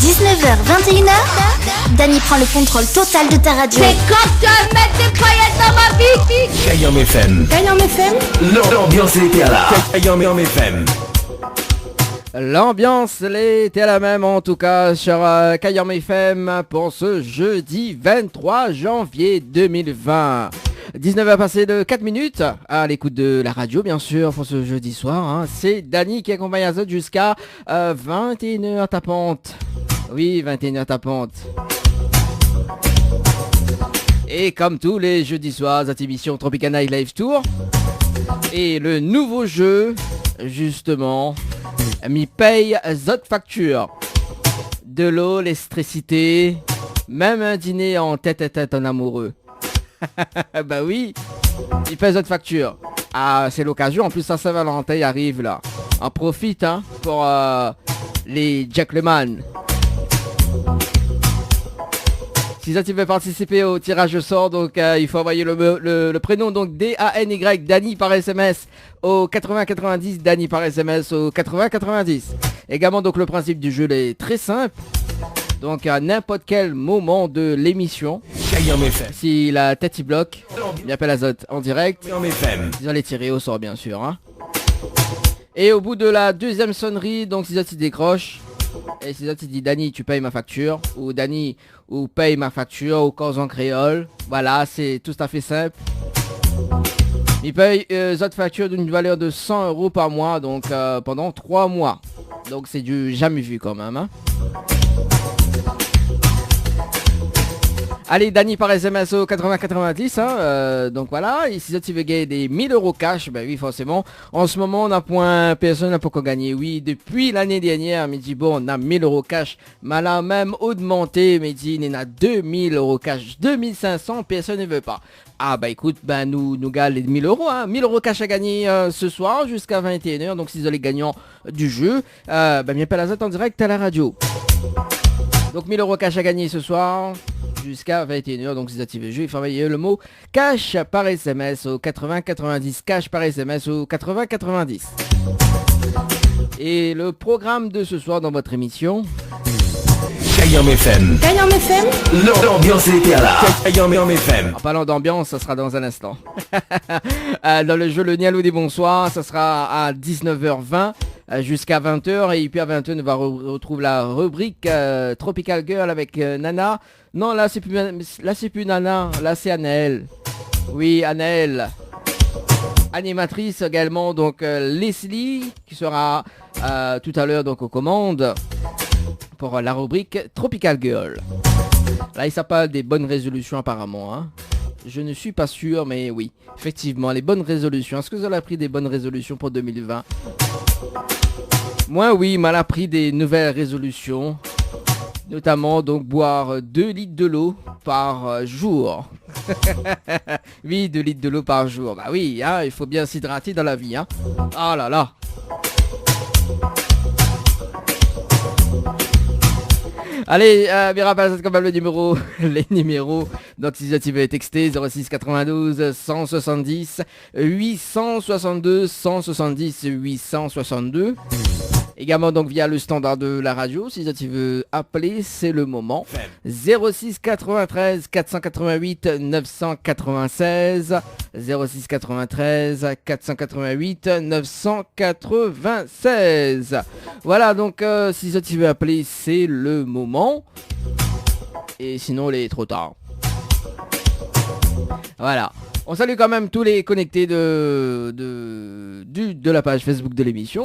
19h, 21h, Dany prend le contrôle total de ta radio. C'est quand tu vas mettre des paillettes dans ma vie. Kayam FM. Kayam FM. L'ambiance était là. Kayam FM. L'ambiance était la même en tout cas sur Kayam FM pour ce jeudi 23 janvier 2020. 19h passé de 4 minutes à l'écoute de la radio bien sûr pour ce jeudi soir. Hein. C'est Dany qui accompagne Azot jusqu'à 21h tapante. Oui, 21h tapante. Et comme tous les jeudis soirs, cette émission Tropical Night Live Tour. Et le nouveau jeu, justement, m'y paye Zot facture. De l'eau, l'électricité, même un dîner en tête à tête en amoureux. Bah oui, il paye Zot facture. Ah, c'est l'occasion, en plus ça Saint-Valentin arrive là. En profite hein, pour les gentlemen. Si ça tu veux participer au tirage au sort, donc il faut envoyer le prénom donc D-A-N-Y, Dany par SMS au 80-90, Dany par SMS au 80-90. Également donc le principe du jeu est très simple. Donc à n'importe quel moment de l'émission, si la tête y bloque, il appelle Azot en direct. Ils vont les tirer au sort bien sûr. Hein. Et au bout de la deuxième sonnerie, donc si Azot il décroche, et si Azot il dit Dany tu payes ma facture, ou Dany ou paye ma facture, ou cause en créole, voilà c'est tout à fait simple. Il paye Azot facture d'une valeur de 100 € par mois, donc pendant 3 mois. Donc c'est du jamais vu quand même. Hein. Allez, Dany par SMS au 80-90, hein, donc voilà, et si tu veux gagner des 1000 € cash, ben oui, forcément, en ce moment, on a point, personne n'a pas encore gagné, oui, depuis l'année dernière, mais dit, bon, on a 1000 € cash, mais là, même augmenté, mais dit, il y en a 2000 € cash, 2500, personne ne veut pas. Ah, bah écoute, ben nous gagnons les 1000 €, hein, 1000 € cash à gagner ce soir, jusqu'à 21h, donc si vous êtes les gagnants du jeu, ben bien pas la Azot en direct à la radio. Donc 1000 € cash à gagner ce soir, jusqu'à 21h, donc si vous activez le jeu, il faut envoyer le mot cash par SMS au 80-90, cash par SMS au 80-90. Et le programme de ce soir dans votre émission... Kayam FM. Kayam FM. L'ambiance était là. Kayam FM. En parlant d'ambiance, ça sera dans un instant. Dans le jeu Le Nialou des Bonsoirs, ça sera à 19h20 jusqu'à 20h. Et puis à 20h, on va retrouver la rubrique Tropical Girl avec Nana. Non, là c'est plus Nana, là c'est Anaël. Oui, Anaël. Animatrice également, donc Leslie qui sera tout à l'heure donc aux commandes pour la rubrique Tropical Girl. Là il s'appelle des bonnes résolutions apparemment. Hein. Je ne suis pas sûr, mais oui, effectivement, les bonnes résolutions. Est-ce que vous avez pris des bonnes résolutions pour 2020 ? Moi oui, mal a pris des nouvelles résolutions. Notamment donc boire 2 litres de l'eau par jour. Oui, 2 litres de l'eau par jour. Bah oui, hein, il faut bien s'hydrater dans la vie. Hein. Oh là là. Allez, mes rappels, c'est quand même le numéro, les numéros. Donc si vous veux texter 06 92 170 862 170 862. Également donc via le standard de la radio, si tu veux appeler, c'est le moment. 06 93 488 996 06 93 488 996. Voilà donc si tu veux appeler, c'est le moment. Et sinon il est trop tard. Voilà. On salue quand même tous les connectés de la page Facebook de l'émission.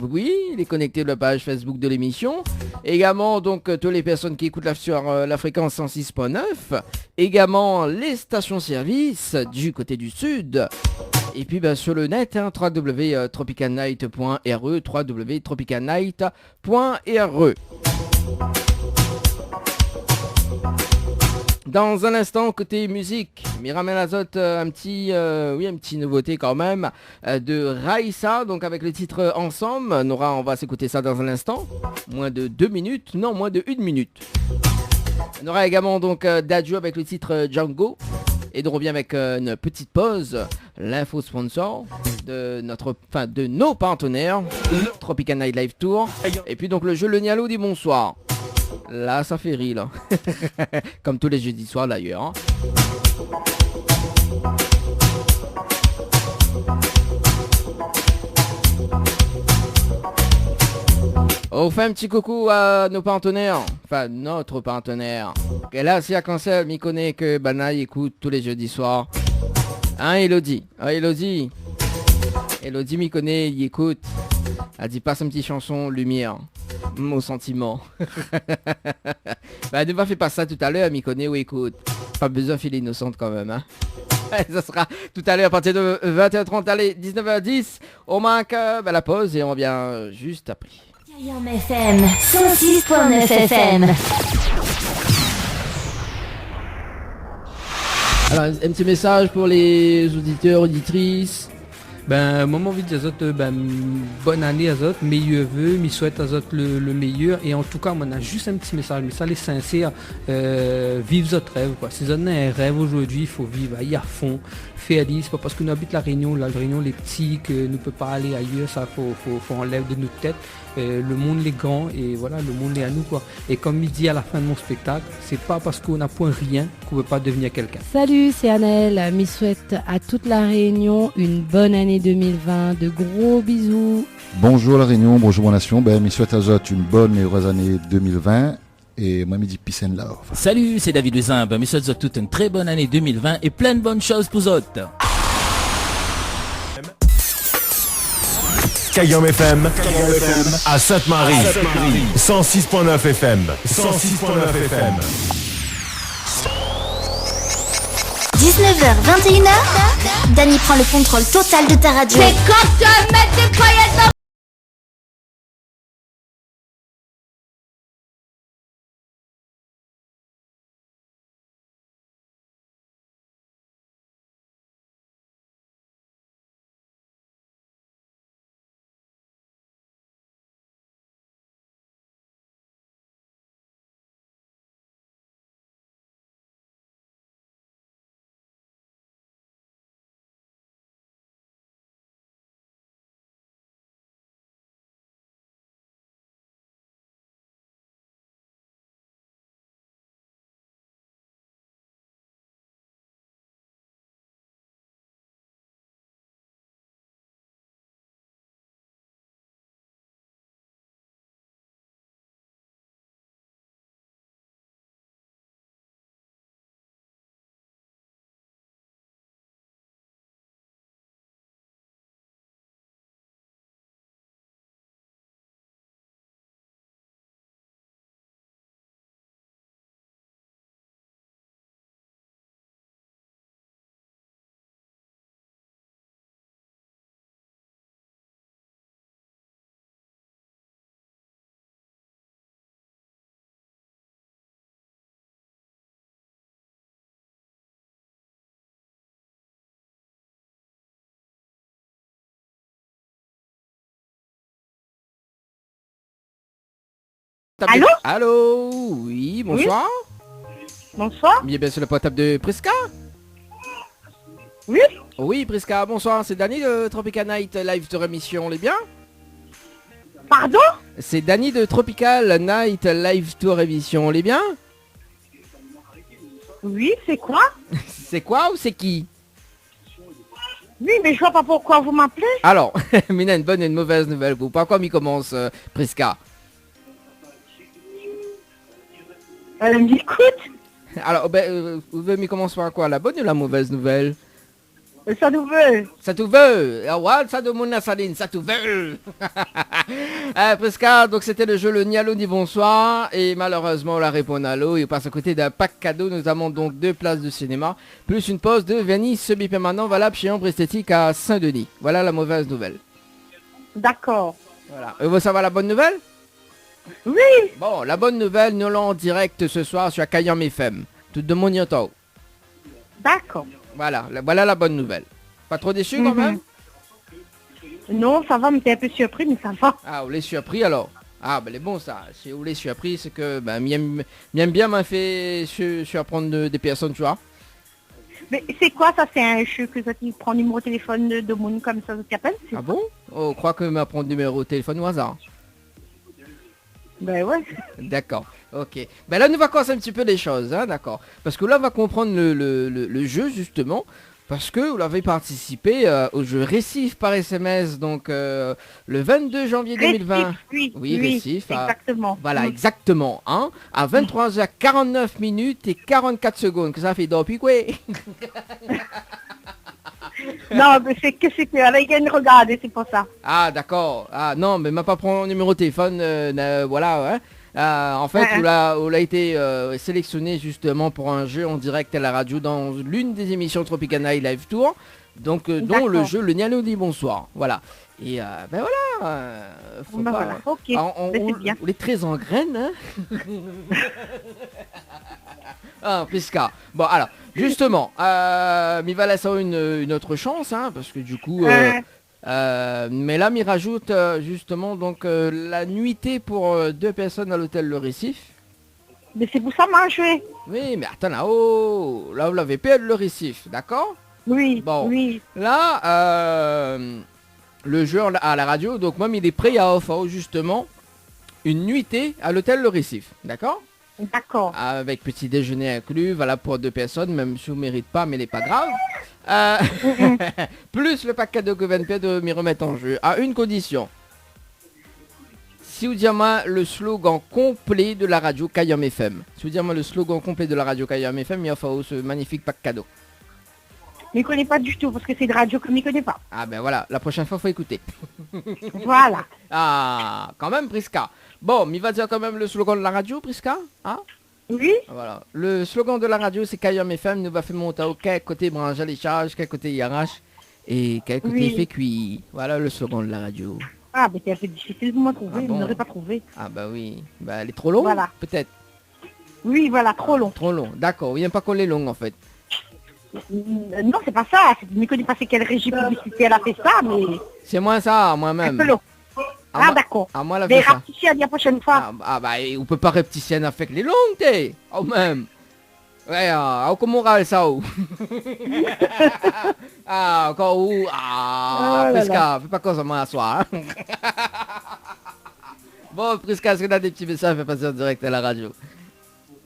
Oui, les connectés de la page Facebook de l'émission. Également, donc, toutes les personnes qui écoutent sur la fréquence 106.9. Également, les stations-service du côté du sud. Et puis, sur le net, hein, www.tropicalnight.re www.tropicalnight.re. Dans un instant, côté musique, Miramel Azot, une petite nouveauté quand même, de Raïssa, donc avec le titre Ensemble. Nora, on va s'écouter ça dans un instant. Moins de 1 minute. On aura également donc Dadju avec le titre Django. Et on revient avec une petite pause, l'info sponsor de nos partenaires, Tropical Night Live Tour. Et puis donc le jeu Le Nialou dit bonsoir. Là, ça fait rire, là. Comme tous les jeudis soirs, d'ailleurs. Hein. On fait un petit coucou à nos partenaires, enfin notre partenaire. Et là, si à Cancel m'y connaît que Banaï écoute tous les jeudis soirs. Hein, Elodie? Ah, Elodie m'y connaît, il écoute. Elle dit passe une petite chanson, lumière. Mon sentiment. Bah, ne fait pas ça tout à l'heure, m'y connaît ou écoute. Pas besoin de filer innocente quand même, hein. Ça sera tout à l'heure à partir de 20h30, allez, 19h10. On manque la pause et on revient juste après. Kayam FM 106.9 FM. Alors, un petit message pour les auditeurs, auditrices. Ben, moi, envie de dire, bonne année à eux, meilleurs vœux, m'y souhaite à eux le meilleur. Et en tout cas, on a juste un petit message, mais ça les sincère, vive votre rêve, quoi. Si vous avez un rêve aujourd'hui, il faut vivre à fond. Faire c'est pas parce qu'on habite la Réunion, les petits, que nous ne peut pas aller ailleurs, ça faut enlever de notre tête. Le monde est grand et voilà, le monde est à nous, quoi. Et comme il dit à la fin de mon spectacle, c'est pas parce qu'on n'a point rien qu'on ne peut pas devenir quelqu'un. Salut, c'est Annelle. Me souhaite à toute la Réunion une bonne année 2020. De gros bisous. Bonjour la Réunion, bonjour mon nation. Me souhaite à Zot une bonne et heureuse année 2020. Et moi, me dit peace and love. Salut, c'est David Lezimbe. Me souhaite toute une très bonne année 2020 et plein de bonnes choses pour vous. Kayam FM à Sainte-Marie. 106.9 FM. 106.9 FM. 19h, 21h, Dany prend le contrôle total de ta radio. C'est quand tu vas mettre des paillettes dans Allô? Allô? Oui, bonsoir. Oui. Bonsoir. Bien sur le portable de Prisca. Oui. Oui, Prisca, bonsoir. C'est Dany de Tropical Night Live Tour Émission, les bien? Pardon? C'est Dany de Tropical Night Live Tour Émission, les bien? Oui, c'est quoi? C'est quoi ou c'est qui? Oui, mais je vois pas pourquoi vous m'appelez. Alors, Mina, une bonne et une mauvaise nouvelle. Vous, par quoi m'y commence, Prisca? Elle m'écoute. Alors, vous m'y commence par quoi? La bonne ou la mauvaise nouvelle? Ça nous veut. Ça tout veut. Ah ouais, ça de mon Saline, ça tout veut. Prisca, donc c'était le jeu le Nialo dit bonsoir. Et malheureusement, la réponse à l'eau. Il passe à côté d'un pack cadeau, notamment donc 2 places de cinéma, plus une pause de vernis semi-permanent valable chez Ambre Esthétique à Saint-Denis. Voilà la mauvaise nouvelle. D'accord. Voilà. Vous savez la bonne nouvelle? Oui. Bon, la bonne nouvelle, nous l'avons en direct ce soir sur Kayam FM. Tout de mon yoto. D'accord. Voilà, voilà la bonne nouvelle. Pas trop déçu quand même? Non, ça va, mais t'es un peu surpris, mais ça va. Ah, vous l'avez surpris alors? Ah, ben les bons ça. Si vous l'avez surpris, c'est que m'aime bien m'a fait surprendre des personnes, tu vois. Mais c'est quoi ça? C'est un jeu que ça qui prend le numéro de téléphone de monde comme ça qui appelle? Ah bon? Oh, je crois que m'a prendre le numéro de téléphone au hasard. Ben ouais. D'accord, ok. Ben là, nous va commencer un petit peu les choses, hein, d'accord. Parce que là, on va comprendre le jeu, justement. Parce que vous avez participé au jeu Récif par SMS, donc le 22 janvier 2020. Récif, Oui, Récif. Exactement. Voilà, exactement. Hein, à 23h49 minutes et 44 secondes. Que ça fait depuis quoi? Non, mais c'est que elle gagne regarder, c'est pour ça. Ah, d'accord. Ah, non, mais m'a pas pris mon numéro de téléphone. Voilà, hein. En fait, Ouais. on a été sélectionné justement pour un jeu en direct à la radio dans l'une des émissions Tropicana et Live Tour. Donc, dont le D'accord. jeu Le Nialo dit bonsoir. Voilà. Et ben voilà. Faut Ben pas... voilà, ok, on c'est bien. on est très en graines, hein. Ah, Prisca. Bon, alors, justement, m'y va laisser une autre chance, hein, parce que du coup... mais là, m'y rajoute justement donc la nuitée pour 2 personnes à l'hôtel Le Récif. Mais c'est pour ça que moi joué. Oui, mais attends là-haut, là vous l'avez payé Le Récif, d'accord? Oui, Bon, oui. là, le jeu à la radio, donc moi, il est prêt à offrir justement une nuitée à l'hôtel Le Récif, d'accord? D'accord. Avec petit déjeuner inclus, voilà pour 2 personnes, même si vous ne méritez pas, mais n'est pas grave. Plus le pack cadeau que VNP de m'y remettre en jeu, à une condition. Si vous dites moi le slogan complet de la radio Kayam FM. Si vous dites moi le slogan complet de la radio Kayam FM, il y a ce magnifique pack cadeau. Mais il connaît pas du tout, parce que c'est de radio comme il connaît pas. Ah ben voilà, la prochaine fois, faut écouter. Voilà. Ah, quand même, Prisca. Bon, mais il va dire quand même le slogan de la radio, Prisca, hein? Oui. Voilà. Le slogan de la radio, c'est Kayam FM, nous va faire monter au quel côté brancher les charges, quel côté IRH et quel côté Oui. fait cuit. Voilà le slogan de la radio. Ah, mais c'est un peu difficile pour moi de trouver, Ah je bon n'aurais pas trouvé. Ah bah oui. Bah elle est trop longue, Voilà. peut-être. Oui, voilà, trop long. Trop long. D'accord, il n'aime pas qu'on les longue en fait. Non, c'est pas ça. Je ne connais pas c'est quelle régie publicité elle a fait ça, mais C'est moi ça, un moi-même. peu long. Ah, moi- d'accord. Ah moi la Mais fait ça. rapetisser à la prochaine fois. Bah on peut pas repticienne avec les longues t'es. Oh même. Ouais, comment on râle ça ou ah, encore où? Ah, Oh là Prisca, fais pas comme ça moi à soir. Hein. Bon, Prisca, est-ce que tu as des petits messages à faire passer en direct à la radio?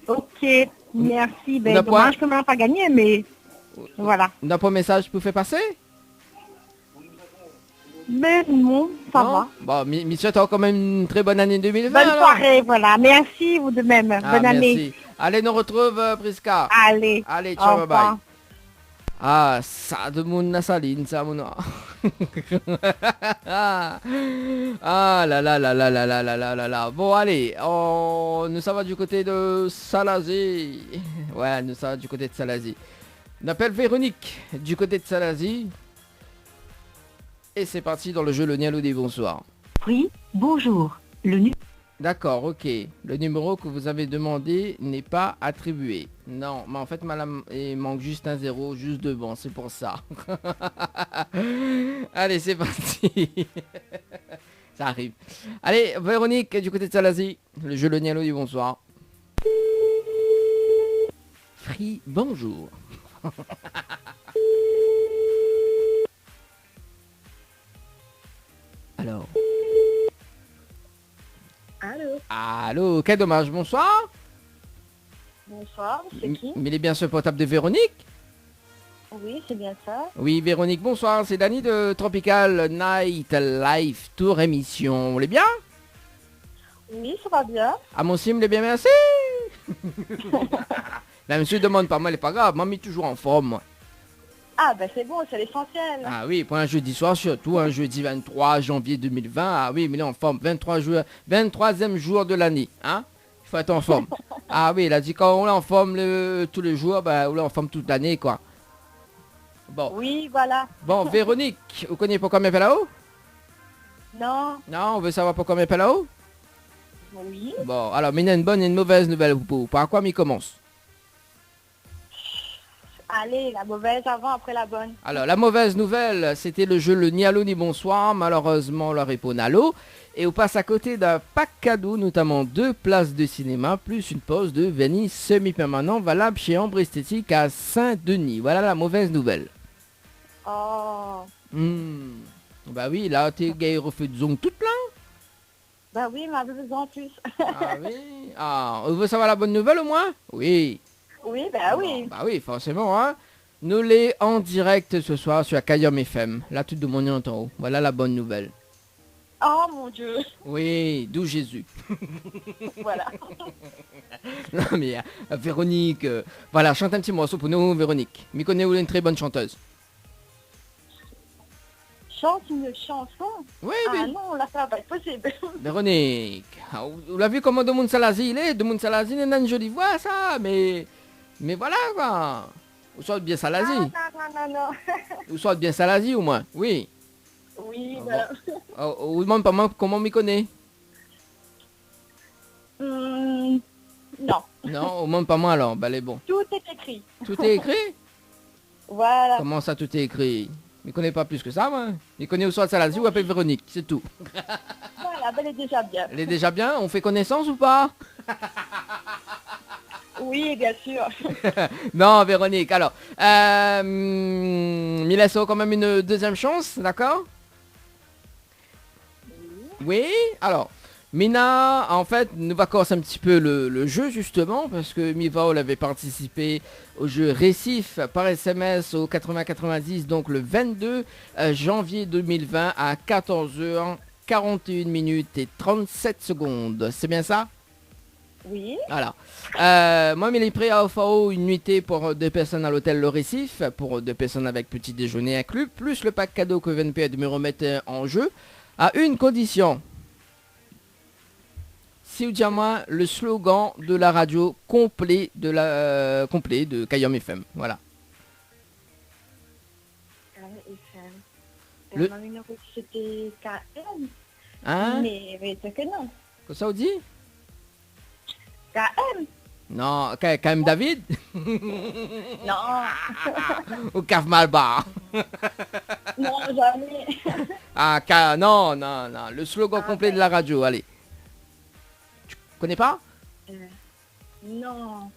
Ok, merci. Ben, On a dommage que je n'ai pas gagné, mais voilà. On n'a pas un message pour faire passer? Mais non, ça Non? va. Bon, monsieur, t'as quand même une très bonne année 2020. Bonne alors. soirée, voilà. Merci, vous de même. Ah, Bonne année. merci. Allez, nous retrouve, Prisca. Allez. Allez, Au ciao, bye bye. revoir. Ah, ça de mon nasaline, ça mon. Ah là là là là là là là là là là. Bon, allez, nous ça va du côté de Salazie. Ouais, nous ça va du côté de Salazie. On appelle Véronique du côté de Salazie. Et c'est parti dans le jeu Le Nialo des bonsoir. Oui, bonjour. D'accord, ok. Le numéro que vous avez demandé n'est pas attribué. Non, mais en fait, madame, il manque juste un zéro, juste devant, c'est pour ça. Allez, c'est parti. Ça arrive. Allez, Véronique, du côté de Salazie, le jeu Le Nialo du bonsoir. Free, bonjour. Alors. Allô. Allô, quel dommage, bonsoir. Bonsoir, c'est qui? Mais il est bien sur le portable de Véronique? Oui, c'est bien ça. Oui, Véronique, bonsoir, c'est Dany de Tropical Night Live Tour émission. Vous l'est bien? Oui, ça va bien. Ah, mon sim, l'est bien, merci. Là, monsieur demande pas, moi, elle est pas grave, moi, mais toujours en forme, moi. Ah, ben c'est bon, c'est l'essentiel. Ah oui, pour un jeudi soir, surtout un jeudi 23 janvier 2020. Ah oui, mais là, en forme, 23e jour de l'année, hein? Il faut être en forme. Ah oui, il a dit quand on est en forme tous les jours, bah, on est en forme toute l'année, quoi. Bon. Oui, voilà. Bon, Véronique, vous connaissez pourquoi m'appelle là-haut? Non. Non, on veut savoir pourquoi m'appelle là-haut? Oui. Bon, alors, mais il y a une bonne et une mauvaise nouvelle pour vous. Par quoi m'y commence? Allez, la mauvaise avant, après la bonne. Alors, la mauvaise nouvelle, c'était le jeu Le Nialo ni Bonsoir. Malheureusement, leur répond Nalo. Et on passe à côté d'un pack cadeau, notamment 2 places de cinéma, plus une pause de vernis semi-permanent valable chez Ambre Esthétique à Saint-Denis. Voilà la mauvaise nouvelle. Oh. Bah oui, là, t'es gay refait de zone toute là. Bah oui, ma besoin en plus. Ah oui. Ah, on veut savoir la bonne nouvelle au moins? Oui. Oui, bah oui. Bah oui, forcément, hein. Nous les en direct ce soir sur Kayom FM. Là, tout le monde est en haut. Voilà la bonne nouvelle. Oh mon Dieu. Oui, d'où Jésus. Voilà. Non mais Véronique, voilà, chante un petit morceau pour nous, Véronique. M'y connaît où est une très bonne chanteuse. Chante une chanson. Oui, Ah oui. non, là ça va pas être possible. Véronique, vous l'avez vu comment Demoun Salazi il est? Demoun Salazi il a une jolie voix ça, mais voilà quoi. Vous sortez bien Salazi. Non. Vous sortez bien Salazi au moins, oui. Oui, Ah, voilà. Vous demandez pas moi comment m'y connaît? Non. Non, au moins pas moi alors, bah les bon. Tout est écrit. Tout est écrit? Voilà. Comment ça tout est écrit? Je ne connais pas plus que ça moi. Je connais où soit Salazi ou appelle Véronique, c'est tout. Voilà, ben, elle est déjà bien. Elle est déjà bien, on fait connaissance ou pas? Oui, bien sûr. Non, Véronique, alors, il laisse quand même une deuxième chance, d'accord? Oui, alors, Mina, en fait, nous va commencer un petit peu le jeu, justement, parce que Mivao avait participé au jeu Récif par SMS au 80-90, donc le 22 janvier 2020 à 14h41 minutes et 37 secondes. C'est bien ça? Oui. Voilà. Moi, il est prêt à offrir une nuitée pour 2 personnes à l'hôtel Le Récif, pour 2 personnes avec petit déjeuner inclus, plus le pack cadeau que VNP de me remettre en jeu, à une condition. Si vous dites à moi le slogan de la radio complet de Kayom FM. Voilà. Le numéro c'était KM. Hein? Mais c'est que non. Qu'est-ce que ça vous dit? KM. Non, KM David? Non. Ou Kav Malbar? Non, jamais. Ah, non. Le slogan complet de la radio, allez. Tu connais pas? Non.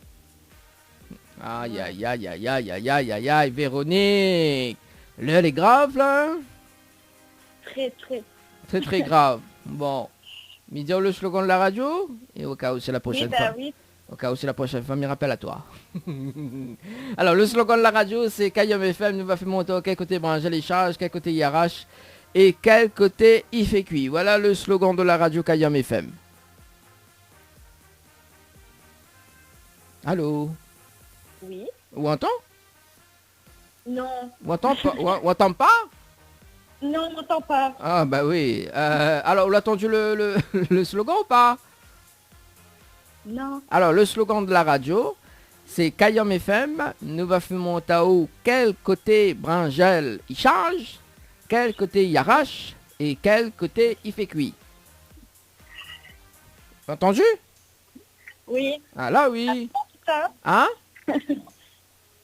Aïe, Véronique. L'heure est grave, là? Très grave. Bon. Me dire le slogan de la radio, et au cas où c'est la prochaine fois. Oui. Au cas où c'est la prochaine fois, me rappelle à toi. Alors, le slogan de la radio, c'est Kayom FM, nous va faire monter quel côté brancher les charges, quel côté il arrache, et quel côté il fait cuit. Voilà le slogan de la radio Kayom FM. Allô? Oui. Ou entend? Non. Ou entend pas? Ou entend pas? Non, on n'entend pas. Ah bah oui. Alors, vous l'avez entendu le slogan ou pas? Non. Alors, le slogan de la radio, c'est Kayom FM, nous va faire monter haut quel côté Bringel il charge, quel côté il arrache, et quel côté il fait cuit. Entendu? Oui. Ah là oui. Ça. Hein?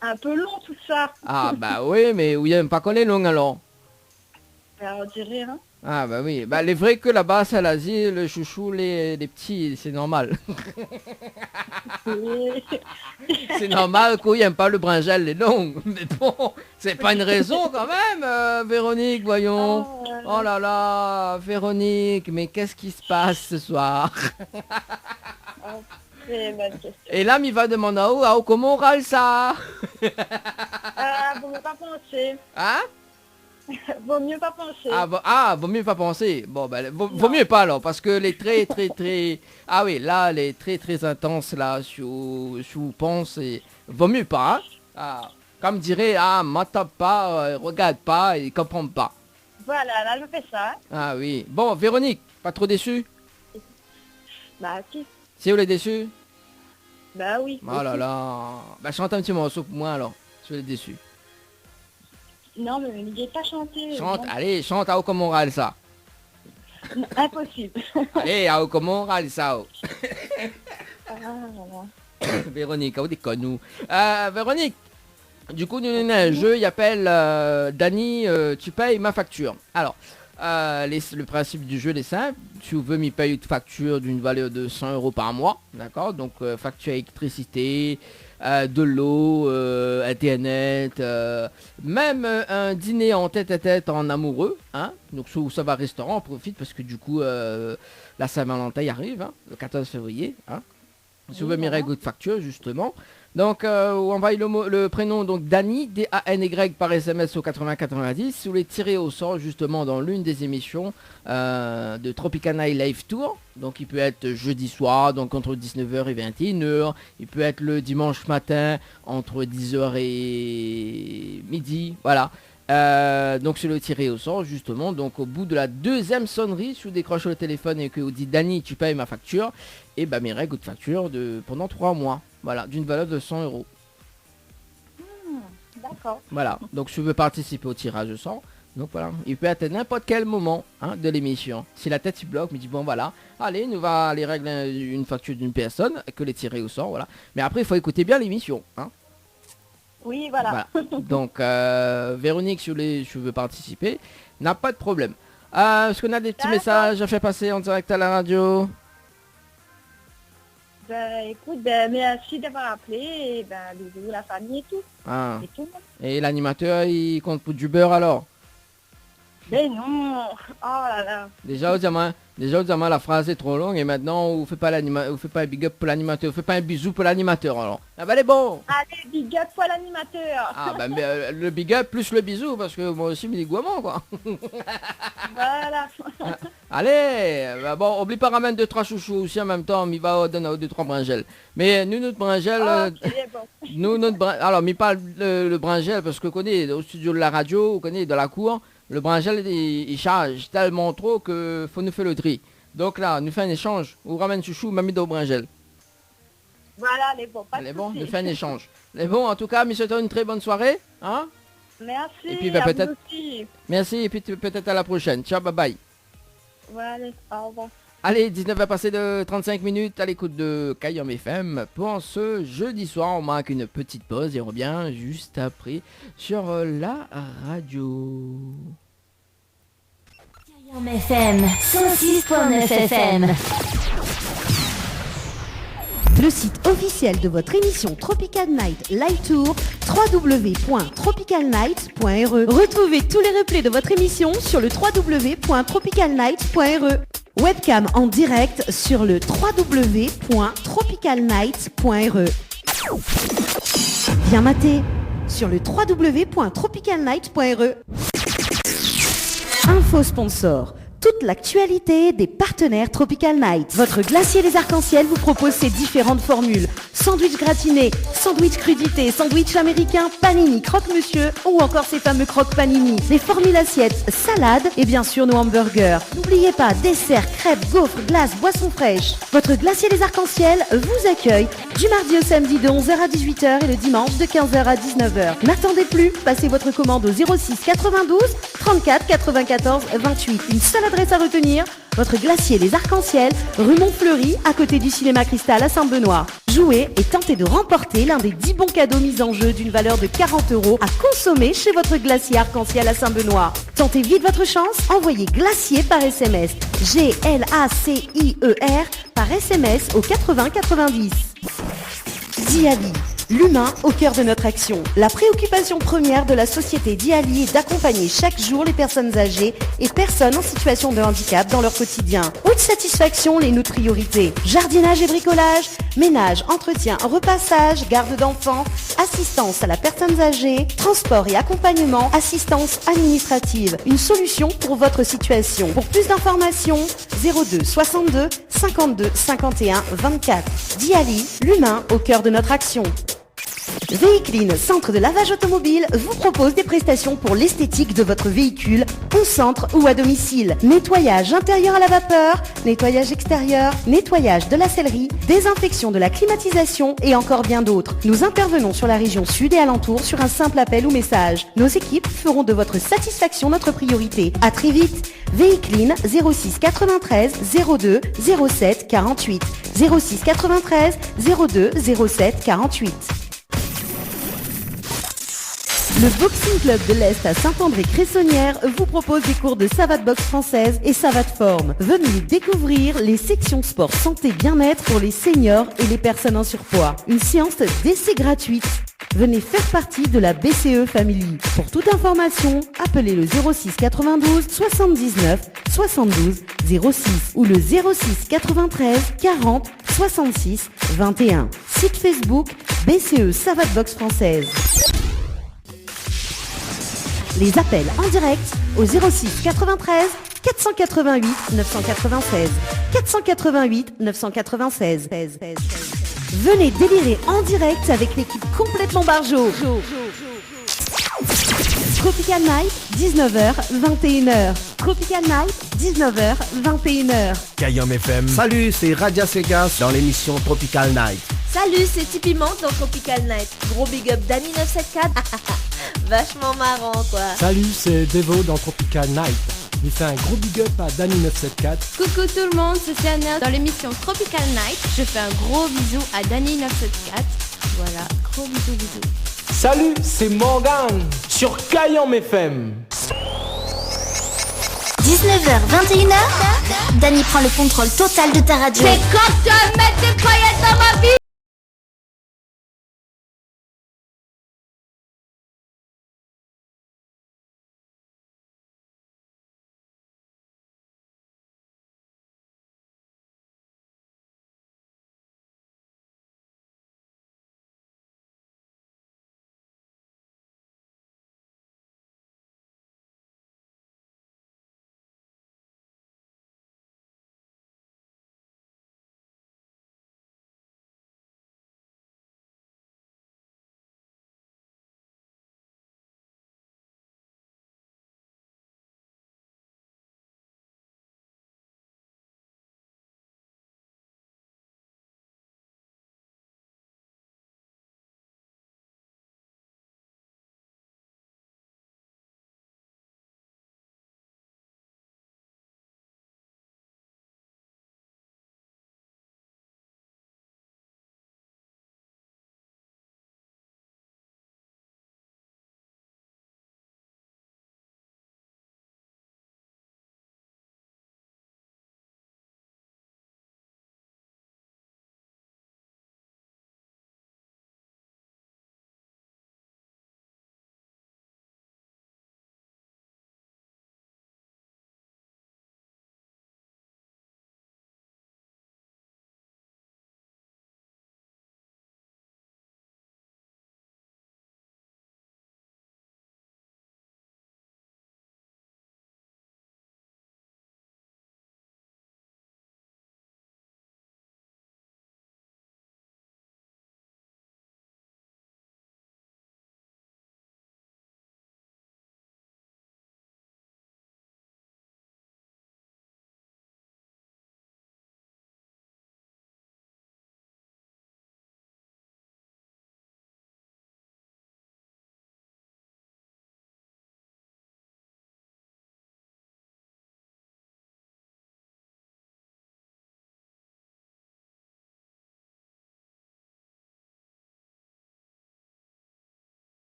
Un peu long tout ça. Ah bah oui, mais oui, pas qu'on est long alors. On dirait, hein. Ah bah oui, bah les vrais que là-bas, c'est l'Asie, le chouchou, les petits, c'est normal. C'est normal qu'ils n'aiment pas le bringel, les longs. Mais bon, c'est pas une raison quand même, Véronique, voyons. Oh là là, Véronique, mais qu'est-ce qui se passe ce soir? C'est une bonne question. Et là, il va demander comment on râle ça? Vaut mieux pas penser. Hein? Vaut mieux pas penser. Vaut mieux pas penser. Bon, ben, vaut mieux pas alors, parce que les très... Ah oui, là, les très intenses, là, sous pense, et... vaut mieux pas, hein? Ah, comme dirait, m'entend pas, regarde pas, et comprend pas. Voilà, là, je fais ça. Hein. Ah oui. Bon, Véronique, pas trop déçue? Bah, si. Si vous l'êtes déçue? Bah oui. Oh là là. Bah, chante un petit morceau pour moi, alors, si vous êtes déçue. Non, mais il n'est pas chanté. Chante, allez, chante à comment on râle ça. Non, impossible. Allez, à comment on râle ça. Voilà. Véronique, on déconne nous. Véronique, du coup, nous avons un jeu, il appelle Dani, tu payes ma facture. Alors, Le principe du jeu est simple. Si vous voulez m'y payer une facture d'une valeur de 100 € par mois, d'accord, donc facture électricité, de l'eau, internet, même un dîner en tête-à-tête en amoureux, hein, donc ça va restaurant, on profite parce que du coup la Saint-Valentin arrive, hein, le 14 février, hein. Si vous voulez mes règles de facture justement. Donc vous envoyez le prénom donc Dany, D-A-N-Y par SMS au 8090. Si vous voulez tirer au sort justement dans l'une des émissions de Tropical Night Live Tour. Donc il peut être jeudi soir, donc entre 19h et 21h. Il peut être le dimanche matin entre 10h et midi. Voilà. Donc c'est le tiré au sort justement. Donc au bout de la deuxième sonnerie, si vous décrochez le téléphone et que vous dites Dany, tu payes ma facture, et bah mes règles de facture pendant 3 mois. Voilà, d'une valeur de 100 €. D'accord. Voilà, donc si vous voulez participer au tirage au sort, donc voilà, il peut être à n'importe quel moment de l'émission. Si la tête il bloque, il dit bon voilà, allez, nous va aller régler une facture d'une personne, que les tirer au sort, voilà. Mais après il faut écouter bien l'émission, hein. Oui, voilà. Donc Véronique, si vous voulez participer, n'a pas de problème. Est-ce qu'on a des petits messages à faire passer en direct à la radio? Écoute, merci d'avoir appelé et bisous la famille et tout. Ah. Et tout. Et l'animateur, il compte pour du beurre alors? Mais non. Oh là là. Déjà au diamant, la phrase est trop longue et maintenant on fait pas un big up pour l'animateur, on fait pas un bisou pour l'animateur alors. Ah bah elle est bon. Allez, big up pour l'animateur. Ah bah mais, le big up plus le bisou parce que moi aussi me dis gourmand quoi. Voilà. Allez, bah bon, oublie pas ramener 2-3 chouchous aussi en même temps, il va donner 2-3 bringelles. Mais nous notre bringelle, alors mais pas le bringelle parce que connaît au studio de la radio, on connaît dans la cour. Le bringel il charge tellement trop que faut nous faire le tri. Donc là, nous fait un échange. Ou ramène chouchou, mamie au bringel. Voilà, les bons. Les bons, nous fait un échange. Les bons, en tout cas, monsieur, une très bonne soirée, hein. Merci. Et puis peut-être. Merci et puis peut-être à la prochaine. Ciao, bye bye. Voilà, au revoir. Allez, 19h passé de 35 minutes à l'écoute de Kayam FM. Pour ce jeudi soir, on marque une petite pause et on revient juste après sur la radio. Kayam FM, 106.9 FM. Le site officiel de votre émission Tropical Night Live Tour, www.tropicalnight.re. Retrouvez tous les replays de votre émission sur le www.tropicalnight.re. Webcam en direct sur le www.tropicalnight.re. Bien maté sur le www.tropicalnight.re. Info sponsor. Toute l'actualité des partenaires Tropical Night. Votre glacier des arcs-en-ciel vous propose ses différentes formules. Sandwich gratiné, sandwich crudité, sandwich américain, panini, croque-monsieur ou encore ces fameux croque-panini. Les formules assiettes, salades et bien sûr nos hamburgers. N'oubliez pas, dessert, crêpes, gaufres, glaces, boissons fraîches. Votre glacier des arcs-en-ciel vous accueille du mardi au samedi de 11h à 18h et le dimanche de 15h à 19h. N'attendez plus, passez votre commande au 06 92 34 94 28. Une seule adresse à retenir, votre glacier Les Arcs-en-Ciel, rue Montfleury, à côté du cinéma Cristal à Saint-Benoît. Jouez et tentez de remporter l'un des 10 bons cadeaux mis en jeu d'une valeur de 40 € à consommer chez votre glacier Arc-en-Ciel à Saint-Benoît. Tentez vite votre chance, envoyez glacier par SMS, G-L-A-C-I-E-R par SMS au 80-90. Diali, l'humain au cœur de notre action. La préoccupation première de la société Diali est d'accompagner chaque jour les personnes âgées et personnes en situation de handicap dans leur quotidien. Haute satisfaction, les notre priorité. Jardinage et bricolage, ménage, entretien, repassage, garde d'enfants, assistance à la personne âgée, transport et accompagnement, assistance administrative. Une solution pour votre situation. Pour plus d'informations, 02 62 52 51 24. Diali, l'humain au cœur de notre action. Véhicline, centre de lavage automobile, vous propose des prestations pour l'esthétique de votre véhicule, au centre ou à domicile. Nettoyage intérieur à la vapeur, nettoyage extérieur, nettoyage de la sellerie, désinfection de la climatisation et encore bien d'autres. Nous intervenons sur la région sud et alentour sur un simple appel ou message. Nos équipes feront de votre satisfaction notre priorité. À très vite. Véhicline 06 93 02 07 48. 06 93 02 07 48. Le Boxing Club de l'Est à Saint-André-Cressonnière vous propose des cours de savate boxe française et savate forme. Venez découvrir les sections sport santé bien-être pour les seniors et les personnes en surpoids. Une séance d'essai gratuite. Venez faire partie de la BCE Family. Pour toute information, appelez le 06 92 79 72 06 ou le 06 93 40 66 21. Site Facebook BCE Savate Boxe Française. Les appels en direct au 06 93 488 996. 488 996. Venez délirer en direct avec l'équipe complètement barjo. Tropical Night, 19h, 21h. Tropical Night, 19h, 21h. Kayam FM. Salut, c'est Radia Segas dans l'émission Tropical Night. Salut, c'est Tipeee Monk dans Tropical Night. Gros big up Dani 974. Vachement marrant quoi. Salut, c'est Devo dans Tropical Night. Il fait un gros big up à Dani 974. Coucou tout le monde, c'est Siana dans l'émission Tropical Night. Je fais un gros bisou à Dani 974. Voilà, gros bisous. Salut, c'est Morgan sur Kayam FM. 19h, 21h, Dani prend le contrôle total de ta radio. C'est quand tu vas mettre des paillettes dans ma vie.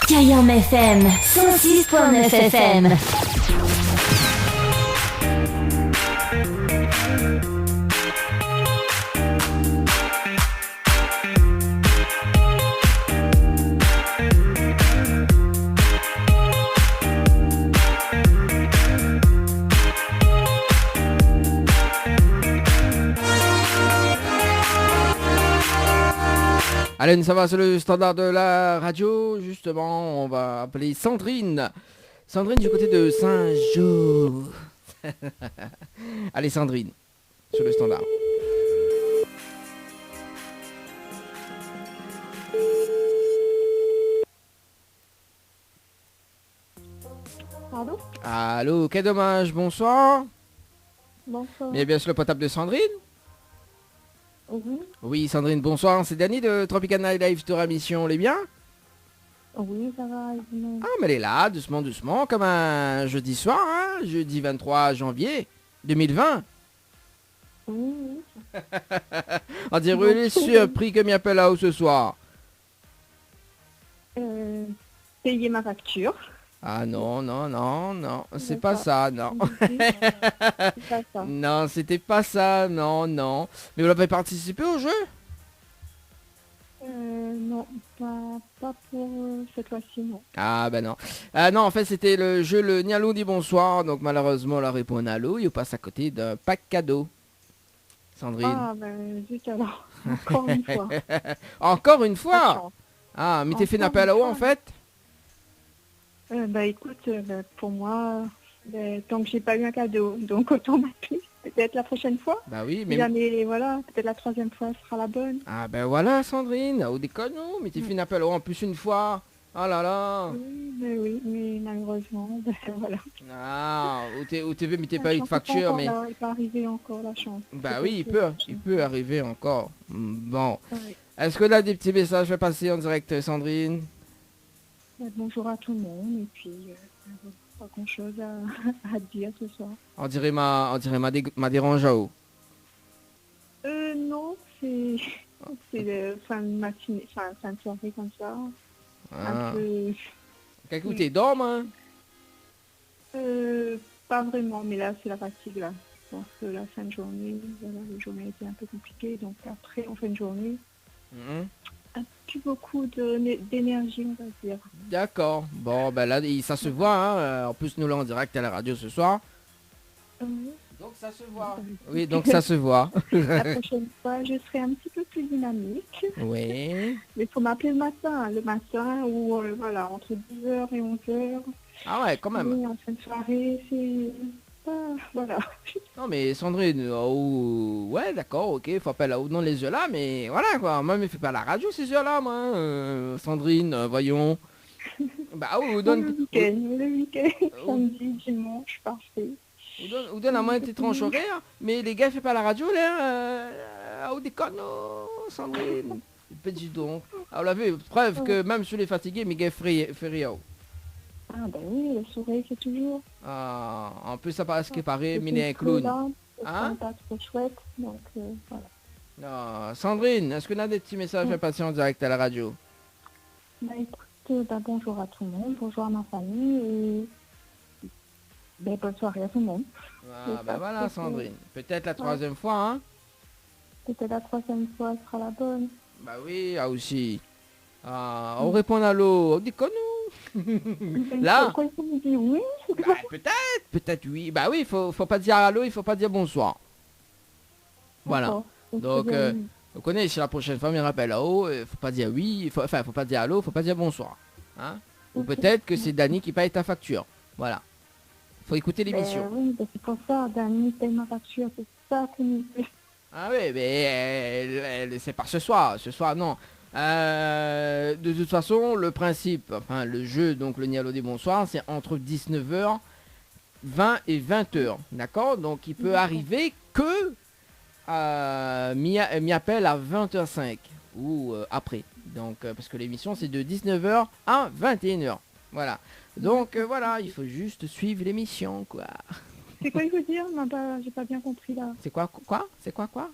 Kayam FM, 106.9 FM. Allez, ça va, c'est le standard de la radio. Justement, on va appeler Sandrine. Sandrine du côté de Saint-Jean. Allez, Sandrine, sur le standard. Pardon? Allô, quel dommage, bonsoir. Bonsoir. Bien sûr, le potable de Sandrine. Oui. Oui, Sandrine, bonsoir. C'est Dani de Tropical Night Live sur la mission. Elle est bien? Oui, ça va. Ah, mais elle est là, doucement, doucement, comme un jeudi soir, hein, jeudi 23 janvier 2020. Oui. On dirait, il est surpris que m'appelle là-haut ce soir. Payer ma facture. Ah non, non, non, non, c'est pas ça, non. C'est pas ça. Non, c'était pas ça, non, non. Mais vous l'avez participé au jeu? Non, pas pour cette fois-ci, non. Ah ben non. Non, en fait, c'était le jeu le Nialou dit bonsoir. Donc malheureusement, on a répondu Nialou. Il passe à côté d'un pack cadeau. Sandrine. Ah ben zut alors, encore une fois. Encore une fois? Ah, mais t'es fait un appel à haut en fait? Bah écoute, pour moi, tant que j'ai pas eu un cadeau, donc autant m'appeler. Peut-être la prochaine fois. Bah oui, Si mais... jamais, voilà, peut-être la troisième fois sera la bonne. Ah ben voilà, Sandrine. Oh, déconne, mais t'es fait un appel à haut en plus une fois. Oh là là. Oui, mais malheureusement, voilà. Ah, ou t'es mais t'es La pas eu de chance est facture, encore mais... là, il peut arriver encore la chance. Bah oui, il peut arriver encore. Bon. Oui. Est-ce que là, des petits messages à passer en direct, Sandrine? Bonjour à tout le monde, et puis pas grand-chose à dire ce soir. On dirait ma dérange à haut. Non, c'est fin de matinée, fin de soirée comme ça. Ah. Un peu... Quelqu'un t'es dorme, hein? Pas vraiment, mais là c'est la fatigue là. Je pense que la fin de journée, voilà, la journée était un peu compliquée, donc après en fin de journée, plus beaucoup d'énergie, on va dire. D'accord. Bon, ben là, ça se voit, hein. En plus, nous là en direct à la radio ce soir. Donc ça se voit. Oui, donc ça se voit. La prochaine fois, je serai un petit peu plus dynamique. Oui. Mais il faut m'appeler le matin ou voilà, entre 10h et 11h. Ah ouais, quand même. Oui, en fin de soirée, c'est... voilà. Non mais Sandrine, ouais d'accord, ok, faut appeler là-haut dans les yeux là, mais voilà quoi, moi je fais pas la radio ces yeux là, moi, Sandrine, voyons. Bah ou donne... Le week-end, samedi, dimanche, parfait. Ou donne à moins tes tranches horaires, mais les gars ils font pas la radio là, ou déconne, Sandrine. Petit donc. Alors la vu, preuve que même si les fatigués, mes gars fait rien. Ah ben oui, le sourire c'est toujours. Ah, en plus ça paraît ce qui paraît, mais il est un clown. Hein? Pas trop chouette, donc voilà. Ah, Sandrine, est-ce qu'on a des petits messages à passer en direct à la radio? Bah écoute, bonjour à tout le monde, bonjour à ma famille et bonne soirée à tout le monde. Ah bah voilà Sandrine, peut-être la troisième fois, hein? Peut-être la troisième fois sera la bonne. Bah oui, ah aussi. Ah, on répond à l'eau, on dit que nous. Là. Pourquoi il faut me dire oui? Bah, peut-être oui. Bah oui, faut pas dire allô, il faut pas dire bonsoir. Voilà. Donc, vous connaissez, la prochaine fois, il me rappelle là-haut, faut pas dire oui, faut pas dire allô, faut pas dire bonsoir. Hein? Ou peut-être que c'est Dani qui paye ta facture. Voilà. Faut écouter l'émission. Oui, c'est pour ça, Dani paye ma facture, c'est ça que nous fait. Ah oui, mais c'est pas ce soir non. De toute façon, le principe, enfin le jeu, donc le Nialou des bonsoirs, c'est entre 19h, 20 et 20h. D'accord? Donc il peut arriver que m'y appelle à 20h05 ou après. Donc parce que l'émission c'est de 19h à 21h. Voilà. Donc voilà, il faut juste suivre l'émission quoi. C'est quoi il faut dire? J'ai pas bien compris là. C'est quoi? C'est quoi?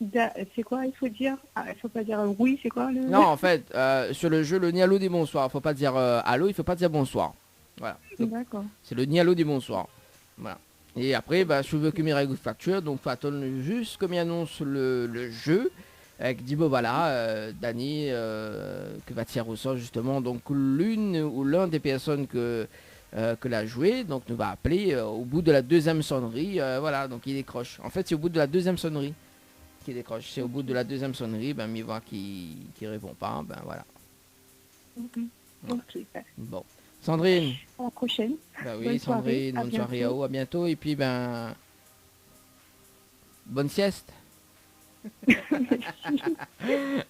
C'est quoi il faut dire? Il faut pas dire oui, c'est quoi le... Non, en fait, sur le jeu le Nialou des bonsoirs, il faut pas dire allô, il faut pas dire bonsoir. Voilà. D'accord. C'est le Nialou des bonsoirs. Voilà. Et après, bah, je veux que mes règles facture, donc faut attendre juste comme il annonce le jeu. Avec dit bon voilà, Dani que va tirer au sort justement donc l'une ou l'un des personnes que l'a joué, donc nous va appeler au bout de la deuxième sonnerie, voilà, donc il décroche. En fait c'est au bout de la deuxième sonnerie qui décroche. C'est au bout de la deuxième sonnerie, ben mi voit qui répond pas, ben voilà. Ok, ben, Bon. Sandrine. à la prochaine. Ben oui, Bonne Sandrine, soirée, bonne soirée à vous, à bientôt. Et puis ben bonne sieste.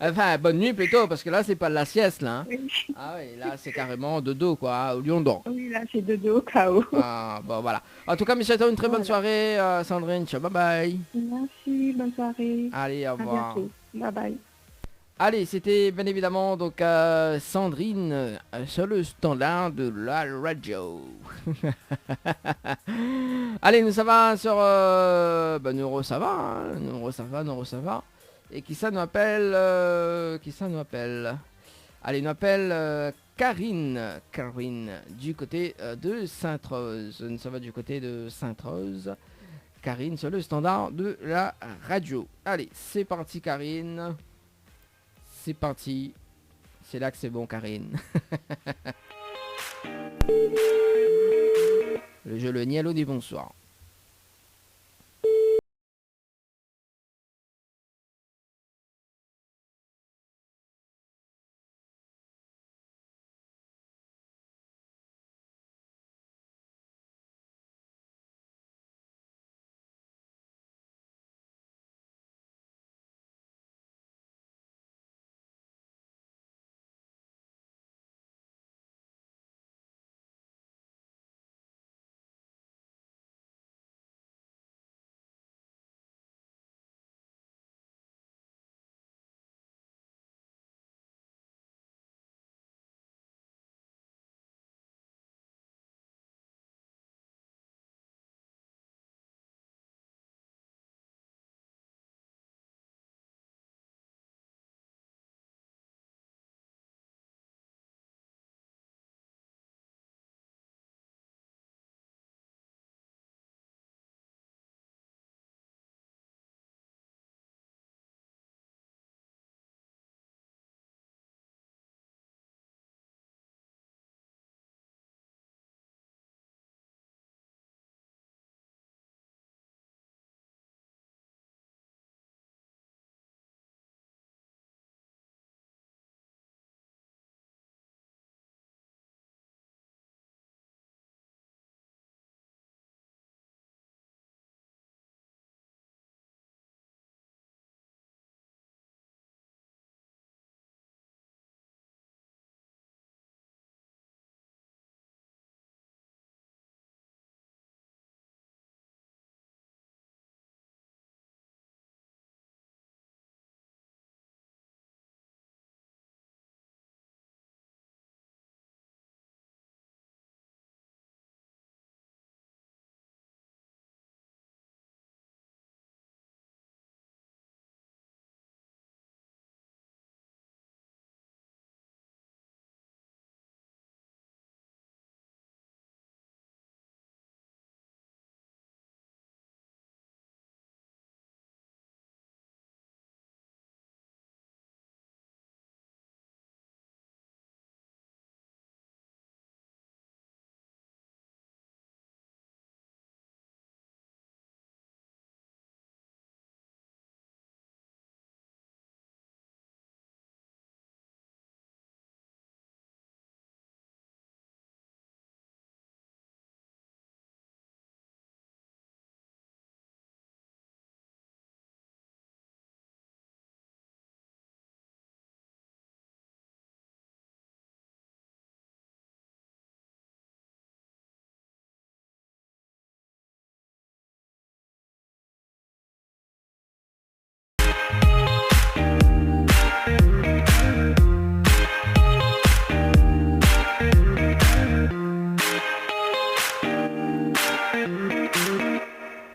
Enfin, bonne nuit plutôt, parce que là c'est pas de la sieste là. Hein. Oui. Ah oui, là c'est carrément dodo quoi, au lion d'or. Oui, là c'est dodo, KO. Ah bon voilà. En tout cas, Michel, une très bonne soirée, Sandrine. Ciao, bye bye. Merci, bonne soirée. Allez, au À revoir. bientôt. Bye bye. Allez, c'était bien évidemment donc Sandrine sur le standard de la radio. Allez, nous ça va sur Neuro ça va, hein, Neuro ça va. Et qui ça nous appelle Allez, nous appelle Karine du côté de Sainte-Rose. Nous ça va du côté de Sainte-Rose. Karine sur le standard de la radio. Allez, c'est parti Karine. C'est parti. C'est là que c'est bon, Karine. Le jeu le Nialo dit bonsoir.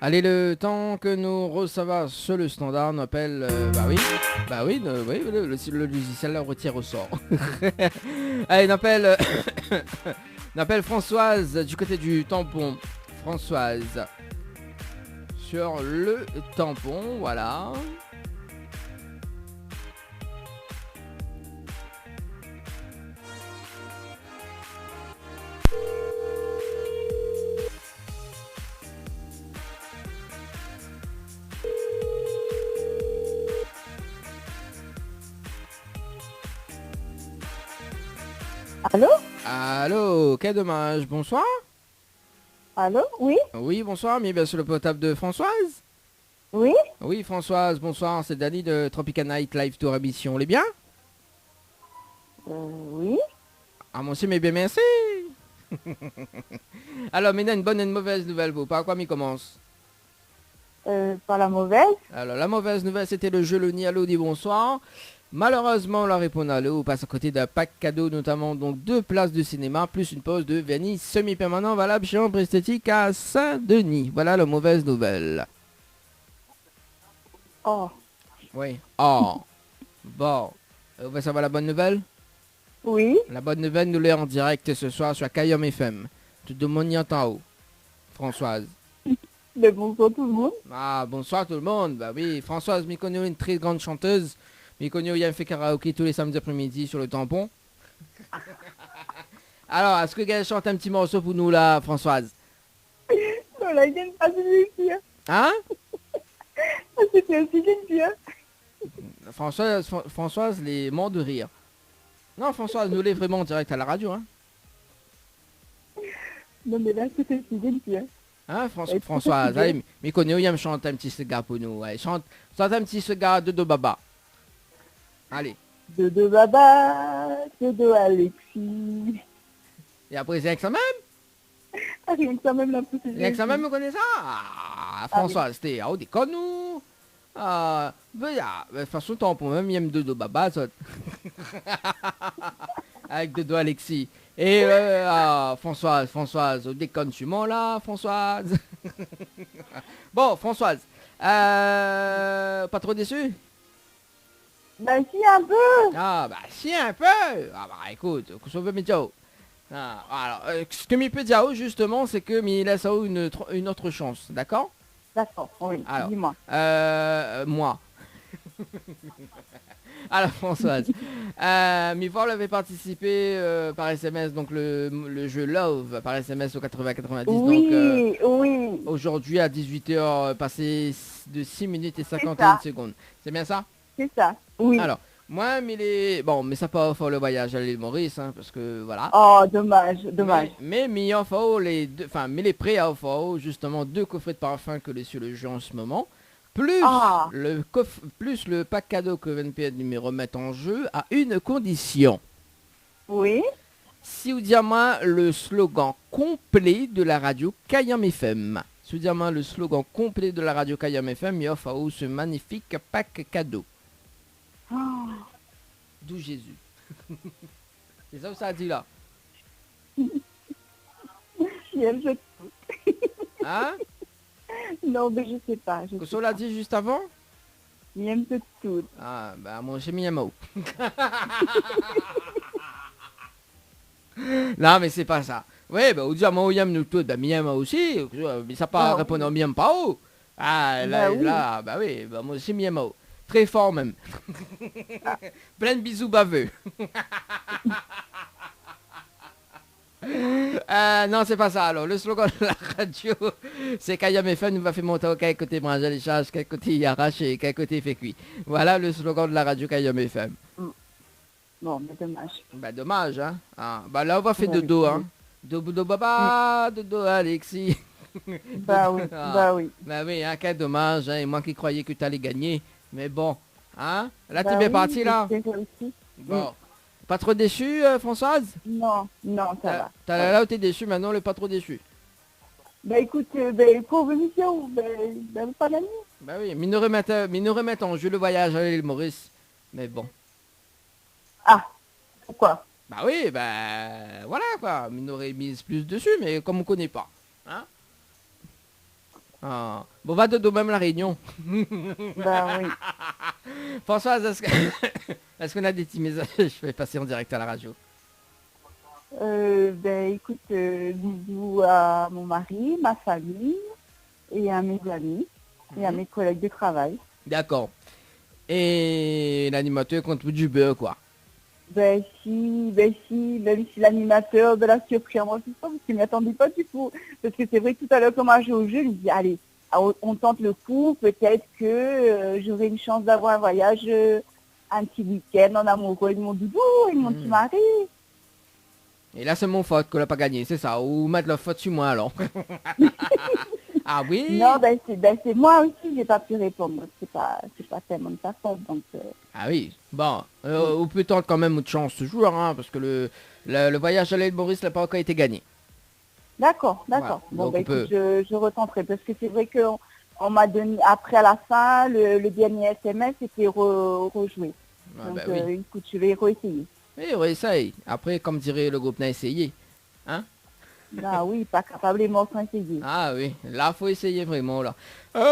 Allez, le temps que nous recevons sur le standard, on appelle... oui, le logiciel le retire au sort. Allez, on appelle... on appelle Françoise du côté du tampon. Françoise. Sur le tampon, voilà. Allô? Allô, quel dommage, bonsoir. Allô? Oui? Oui, bonsoir, mais bien sur le portable de Françoise. Oui? Oui, Françoise, bonsoir, c'est Dani de Tropical Night Live Tour Émission, vous allez bien? Oui. Ah, mon mais bien merci. Alors, maintenant, une bonne et une mauvaise nouvelle, vous, par quoi m'y commence? Par la mauvaise? Alors, la mauvaise nouvelle, c'était le jeu Le Nid. Allô, dit bonsoir. Malheureusement, on leur répond allô, on passe à côté d'un pack cadeau, notamment donc 2 places de cinéma, plus une pause de vernis semi-permanent valable chez Ombre Esthétique à Saint-Denis. Voilà la mauvaise nouvelle. Oh. Oui. Oh. Bon. Vous voulez savoir la bonne nouvelle? Oui. La bonne nouvelle, nous l'est en direct ce soir sur Kayom FM. Tout le monde y entend haut. Françoise. Mais bonsoir tout le monde. Ah, bonsoir tout le monde. Bah oui, Françoise Mikonio est une très grande chanteuse. Mikonio, il a fait karaoké tous les samedis après-midi sur le tampon. Alors, est-ce que elle chante un petit morceau pour nous là, Françoise? Non, là, il vient de passer du pied. Hein? C'était aussi bien pied. Françoise, les morts de rire. Non, Françoise, nous l'est vraiment en direct à la radio, hein? Non, mais là, c'était aussi bien pied. Hein, Françoise, allez, Mikonio, il me chante un petit cigare pour nous. Allez, chante un petit cigare de Baba. Allez. Dodo Baba, Dodo Alexis. Et après, c'est avec ça même? Ah, rien que ça même, la pousse. Rien que ça même, vous connaissez ça? Ah, François, c'était... Ah, déconne nous. Ah, ben, de toute façon, ton pour même, il aime Dodo Baba, ça. Avec Dodo Alexis. Et, Françoise, déconne, tu mens là, Françoise. Bon, Françoise, pas trop déçu? Bah si, un peu. Ah, bah si, un peu. Ah, bah écoute, qu'on veut météo. Ah, alors, ce que m'y peut dire justement, c'est que m'y laisse une autre chance, d'accord? D'accord, oui, alors, dis-moi. Moi. Alors, Françoise, Mifor avait participé par SMS, donc le jeu Love par SMS au 80-90. Oui, donc, oui. Aujourd'hui à 18h, passé de 6 minutes et 51 secondes. C'est bien ça? C'est ça, oui. Alors, moi, mais ça peut faire le voyage à l'île Maurice, hein, parce que voilà. Oh, dommage. Mais il offre les prêts à offrir justement 2 coffrets de parfum que sur le jeu en ce moment. Plus le pack cadeau que VNPN numéro met en jeu à une condition. Oui. Si vous dites moi le slogan complet de la radio Kayam FM. Si vous dites moi le slogan complet de la radio Kayam FM, il offre à ce magnifique pack cadeau. Oh. D'où Jésus. C'est ça que ça dit là. Hein? Non, mais je sais pas. Que ça l'a dit juste avant? Miam tout. Ah, bah moi j'ai mis un mot. Non, mais c'est pas ça. Oui, bah, on dit à moi, Yam nous tout, bah, Miam aussi. Mais ça pas répondre au Miam pas haut. Ah, là, bah oui, bah moi aussi Miam haut. Très fort même. Plein de bisous baveux. Non, c'est pas ça. Alors, le slogan de la radio, c'est Kayam FM nous va faire monter au quel côté manger les charges, quel côté y arracher, quel côté fait cuit. Voilà le slogan de la radio Kayam FM. Bon, mais dommage. Bah, dommage, hein. Ah, bah là, on va faire dodo, hein. Dodo Baba, Dodo Alexis. Bah oui, bah oui. Bah oui, hein, quel dommage, hein. Et moi qui croyais que tu allais gagner. Mais bon, hein. Là, bah tu es bien parti, là. Bon. Pas trop déçu, Françoise? Non, ça va. T'as là où t'es déçu, maintenant, le pas trop déçu. Bah écoute, pauvre émission, pas la nuit. Bah oui, mais nous remettons en jeu le voyage à l'île Maurice. Mais bon. Ah, pourquoi? Bah oui, bah voilà quoi. Mais nous aurait mis plus dessus, mais comme on connaît pas. Hein? Ah. Bon, va de même la réunion. Bah oui. Françoise, est-ce qu'on a des petits messages? Je vais passer en direct à la radio. Écoute, bisous à mon mari, ma famille, et à mes amis, et à mes collègues de travail. D'accord. Et l'animateur compte du beurre, quoi. Ben si, même si l'animateur de la surprise, moi je sais pas, parce qu'il ne m'attendait pas du tout. Parce que c'est vrai que tout à l'heure, quand on a joué au jeu, il me dit, allez, on tente le coup, peut-être que j'aurai une chance d'avoir un voyage, un petit week-end en amoureux de mon doudou et de mon petit mari. Et là, c'est mon faute que l'a pas gagné, c'est ça. Ou mettre la faute sur moi, alors. Ah oui? Non, c'est moi aussi, j'ai pas pu répondre. C'est pas tellement de ta faute, donc... Ah oui, bon, ou peut-être quand même de chance toujours, hein, parce que le voyage à l'île Maurice n'a pas encore été gagné. D'accord. Voilà. Bon, Donc, écoute, je retenterai, parce que c'est vrai qu'on m'a donné, après à la fin, le dernier SMS était rejoué. Ah, donc, bah oui. écoute, je vais réessayer. Oui, réessaye. Après, comme dirait le groupe, n'a essayé. Hein? Ah oui, pas capable de m'en essayer. Ah oui, là, faut essayer vraiment, là.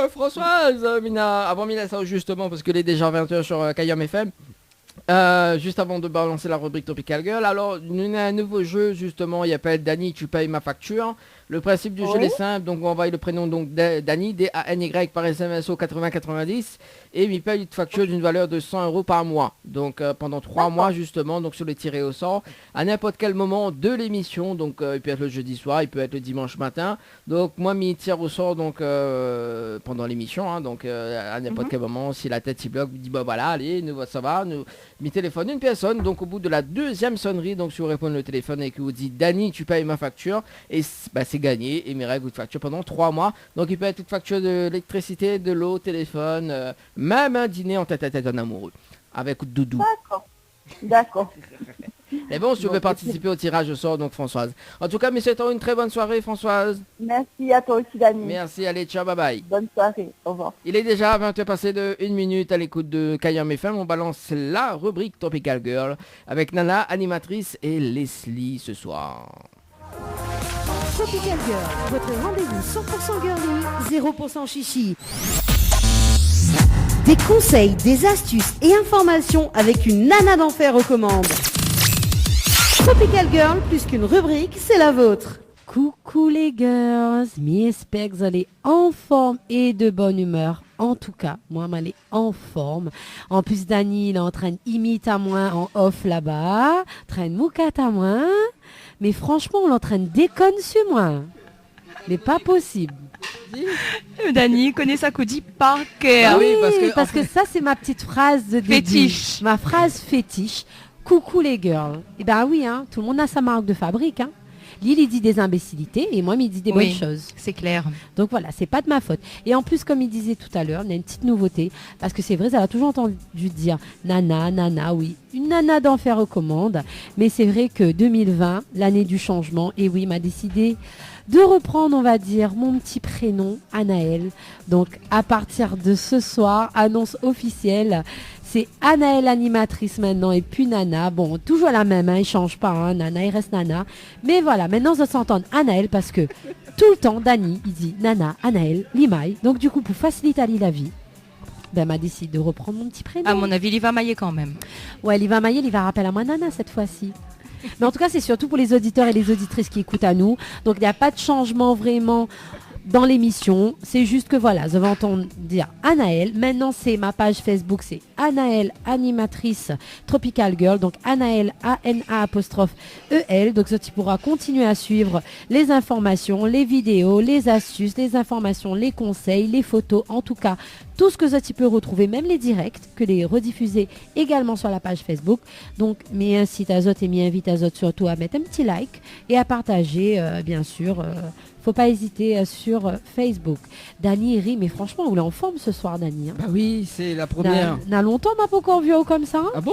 Françoise, avant Mina, ça justement, parce qu'il est déjà 20h sur Kayam FM. Juste avant de balancer la rubrique Tropical Girl, alors on a un nouveau jeu justement, il appelle Dany, tu payes ma facture. Le principe du jeu est simple, donc on envoie le prénom donc Dany, D-A-N-Y par SMS au 8090 et il paye une facture d'une valeur de 100 € par mois. Donc pendant 3 mois justement, donc sur les tirés au sort, à n'importe quel moment de l'émission, donc il peut être le jeudi soir, il peut être le dimanche matin. Donc moi m'y tire au sort donc pendant l'émission, hein, donc à n'importe quel moment, si la tête s'y bloque, vous dit bah voilà, allez, ça va, mi téléphone une personne, donc au bout de la deuxième sonnerie, donc si vous répondez le téléphone et que vous dites Dany, tu payes ma facture, et c'est gagné, et mes règles de facture pendant 3 mois, donc il peut être une facture de l'électricité, de l'eau, téléphone, même un dîner en tête-à-tête d'un amoureux, avec doudou. D'accord. Et bon, si vous voulez participer au tirage au sort, donc Françoise. En tout cas, mais c'est une très bonne soirée, Françoise. Merci à toi aussi, Dany. Merci, allez, ciao, bye bye. Bonne soirée, au revoir. Il est déjà 20h passé de 1 minute à l'écoute de Kayam FM. On balance la rubrique Tropical Girl avec Nana, animatrice, et Leslie ce soir. Tropical Girl, votre rendez-vous 100% girly, 0% chichi. Des conseils, des astuces et informations avec une nana d'enfer aux commandes. Tropical Girl, plus qu'une rubrique, c'est la vôtre. Coucou les girls, j'espère que vous allez en forme et de bonne humeur. En tout cas, moi, elle est en forme. En plus, Dany, il est en train d'imiter à moi en off là-bas, en train de moucate à moi. Mais franchement, on est en train de déconner sur moi. Mais pas possible. Dany connaît sa codie par cœur. Ah oui, parce que ça, c'est ma petite phrase de fétiche. Ma phrase fétiche. Coucou les girls. Eh ben oui, hein, tout le monde a sa marque de fabrique. Hein. Lille, il dit des imbécilités et moi, il dit des bonnes choses. C'est clair. Donc voilà, c'est pas de ma faute. Et en plus, comme il disait tout à l'heure, il y a une petite nouveauté. Parce que c'est vrai, ça a toujours entendu dire nana, oui. Une nana d'enfer recommande. Mais c'est vrai que 2020, l'année du changement, et oui, m'a décidé de reprendre, on va dire, mon petit prénom, Anaël. Donc à partir de ce soir, annonce officielle. C'est Anaël animatrice maintenant et puis Nana. Bon, toujours la même, hein, il change pas, hein, Nana, il reste Nana. Mais voilà, maintenant ça s'entend Anaël parce que tout le temps, Dany, il dit Nana, Anaël, Limaï. Donc du coup, pour faciliter la vie, ben, m'a décidé de reprendre mon petit prénom. À mon avis, il va mailler quand même. Ouais, il va mailler, il va rappeler à moi Nana cette fois-ci. Mais en tout cas, c'est surtout pour les auditeurs et les auditrices qui écoutent à nous. Donc il n'y a pas de changement vraiment dans l'émission, c'est juste que voilà, je vais entendre dire Anaël. Maintenant, c'est ma page Facebook, c'est Anaël animatrice Tropical Girl. Donc Anaël, A-N-A'-E-L. Donc ça, tu pourras continuer à suivre les informations, les vidéos, les astuces, les informations, les conseils, les photos. En tout cas, tout ce que tu peux retrouver, même les directs, que les rediffuser également sur la page Facebook. Donc, m'y incite à Zot et m'y invite à Zot surtout à mettre un petit like et à partager, bien sûr. Faut pas hésiter sur Facebook. Dany rit, mais franchement, on est en forme ce soir, Dany. Hein. Bah oui, c'est la première. N'a longtemps, m'a pas encore vu comme ça. Hein. Ah bon?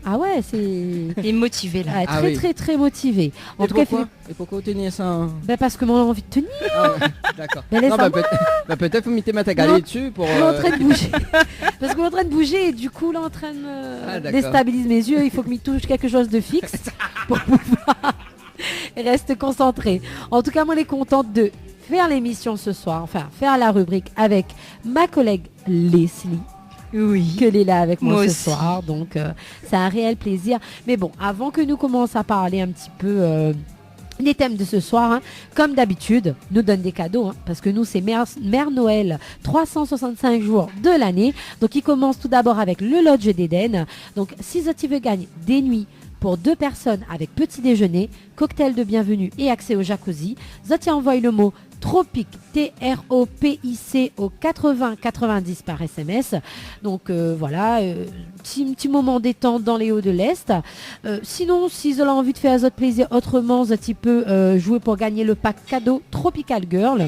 Ah ouais, c'est... Il est motivé là. Ah, très, très, très motivé. En tout cas, et pourquoi tenir ça hein? Ben parce que moi, j'ai envie de tenir. Ah ouais, d'accord. Non, peut-être faut mettre ma tagalée dessus pour... Il est en train de bouger. Parce qu'on est en train de bouger et du coup, là, en train de déstabiliser mes yeux. Il faut que je touche quelque chose de fixe pour pouvoir... Reste concentré. En tout cas, moi, on est contente de faire l'émission ce soir, enfin, faire la rubrique avec ma collègue Leslie. Oui. Que elle est là avec moi ce aussi. soir. Donc, c'est un réel plaisir. Mais bon, avant que nous commencions à parler un petit peu les thèmes de ce soir, hein, comme d'habitude, nous donne des cadeaux. Hein, parce que nous, c'est Mère Noël, 365 jours de l'année. Donc, il commence tout d'abord avec le Lodge d'Éden. Donc, si tu veux gagner des nuits pour 2 personnes avec petit déjeuner, cocktail de bienvenue et accès au jacuzzi, Zotia envoie le mot Tropic, TROPIC au 80-90 par SMS. Donc voilà, petit moment détente dans les Hauts de l'Est. Sinon, si vous avez envie de faire votre plaisir autrement, vous peut jouer pour gagner le pack cadeau Tropical Girl.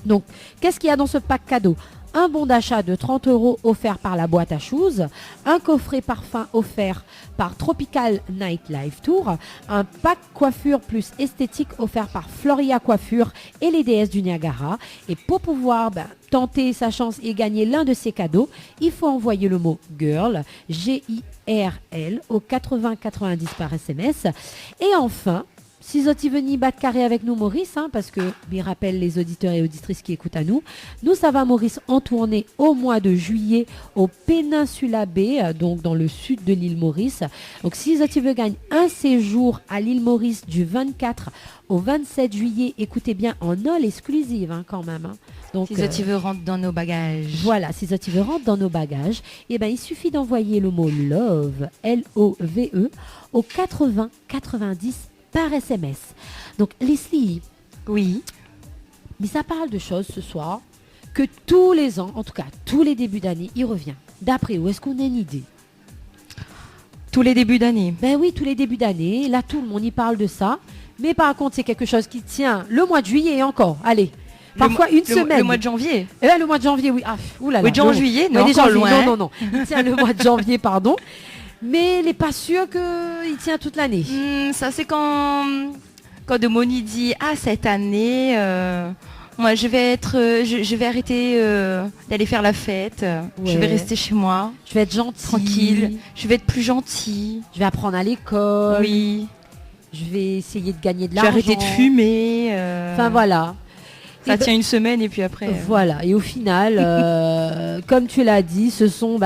Donc, qu'est-ce qu'il y a dans ce pack cadeau? Un bon d'achat de 30 € offert par la boîte à shoes, un coffret parfum offert par Tropical Night Live Tour, un pack coiffure plus esthétique offert par Floria Coiffure et les déesses du Niagara. Et pour pouvoir tenter sa chance et gagner l'un de ces cadeaux, il faut envoyer le mot GIRL, GIRL, au 80-90 par SMS. Et enfin, si vous venez battre carré avec nous, Maurice, parce que, il rappelle les auditeurs et auditrices qui écoutent à nous, ça va, Maurice, en tournée au mois de juillet au Peninsula Bay, donc dans le sud de l'île Maurice. Donc, si vous gagne un séjour à l'île Maurice du 24 au 27 juillet, écoutez bien, en all exclusive quand même. Donc, si tu rentre dans nos bagages. Voilà, si tu veux rentre dans nos bagages, il suffit d'envoyer le mot LOVE, L-O-V-E, au 80-90 par SMS. Donc, Leslie. Oui. Mais ça parle de choses ce soir que tous les ans, en tout cas tous les débuts d'année, il revient. D'après où est-ce qu'on a une idée? Tous les débuts d'année. Ben oui, tous les débuts d'année. Là, tout le monde y parle de ça. Mais par contre, c'est quelque chose qui tient le mois de juillet et encore. Allez. Parfois une semaine. Le mois de janvier. Eh ben, le mois de janvier, oui. Ah, oulala. Oui, de juillet, non, encore loin. Non. Il tient le mois de janvier, pardon. Mais il n'est pas sûr qu'il tient toute l'année. Ça, c'est quand Demoni dit « Ah, cette année, moi, je vais arrêter d'aller faire la fête. Ouais. Je vais rester chez moi. Je vais être gentille. Tranquille. Je vais être plus gentille. Je vais apprendre à l'école. Oui. Je vais essayer de gagner de l'argent. Je vais arrêter de fumer. Enfin, voilà. Ça tient une semaine et puis après... Voilà, et au final, comme tu l'as dit, ce sont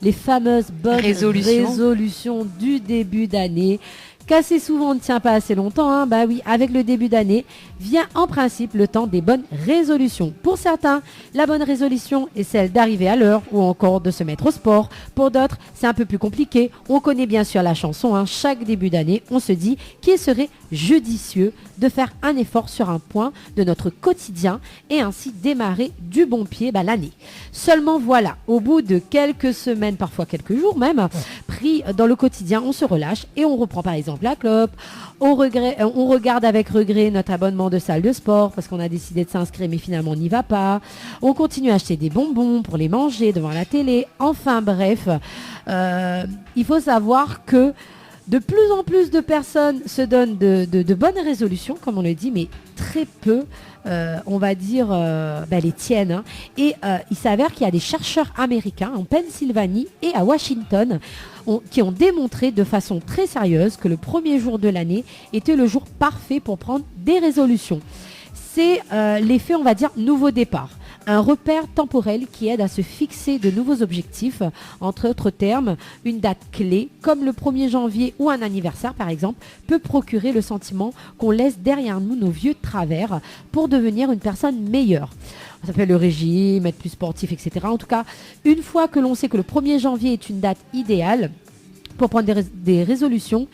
les fameuses bonnes résolutions du début d'année, qu'assez souvent on ne tient pas assez longtemps. Oui, avec le début d'année, vient en principe le temps des bonnes résolutions. Pour certains, la bonne résolution est celle d'arriver à l'heure ou encore de se mettre au sport. Pour d'autres, c'est un peu plus compliqué. On connaît bien sûr la chanson. Chaque début d'année, on se dit qu'il serait judicieux de faire un effort sur un point de notre quotidien et ainsi démarrer du bon pied l'année. Seulement voilà, au bout de quelques semaines, parfois quelques jours même, pris dans le quotidien, on se relâche et on reprend par exemple la clope. On regarde avec regret notre abonnement de salle de sport parce qu'on a décidé de s'inscrire mais finalement on n'y va pas. On continue à acheter des bonbons pour les manger devant la télé. Enfin bref, il faut savoir que de plus en plus de personnes se donnent de bonnes résolutions, comme on le dit, mais très peu, on va dire, les tiennent. Et il s'avère qu'il y a des chercheurs américains en Pennsylvanie et à Washington qui ont démontré de façon très sérieuse que le premier jour de l'année était le jour parfait pour prendre des résolutions. C'est l'effet, on va dire, nouveau départ. Un repère temporel qui aide à se fixer de nouveaux objectifs, entre autres termes, une date clé, comme le 1er janvier ou un anniversaire par exemple, peut procurer le sentiment qu'on laisse derrière nous nos vieux travers pour devenir une personne meilleure. Ça s'appelle le régime, être plus sportif, etc. En tout cas, une fois que l'on sait que le 1er janvier est une date idéale pour prendre des résolutions,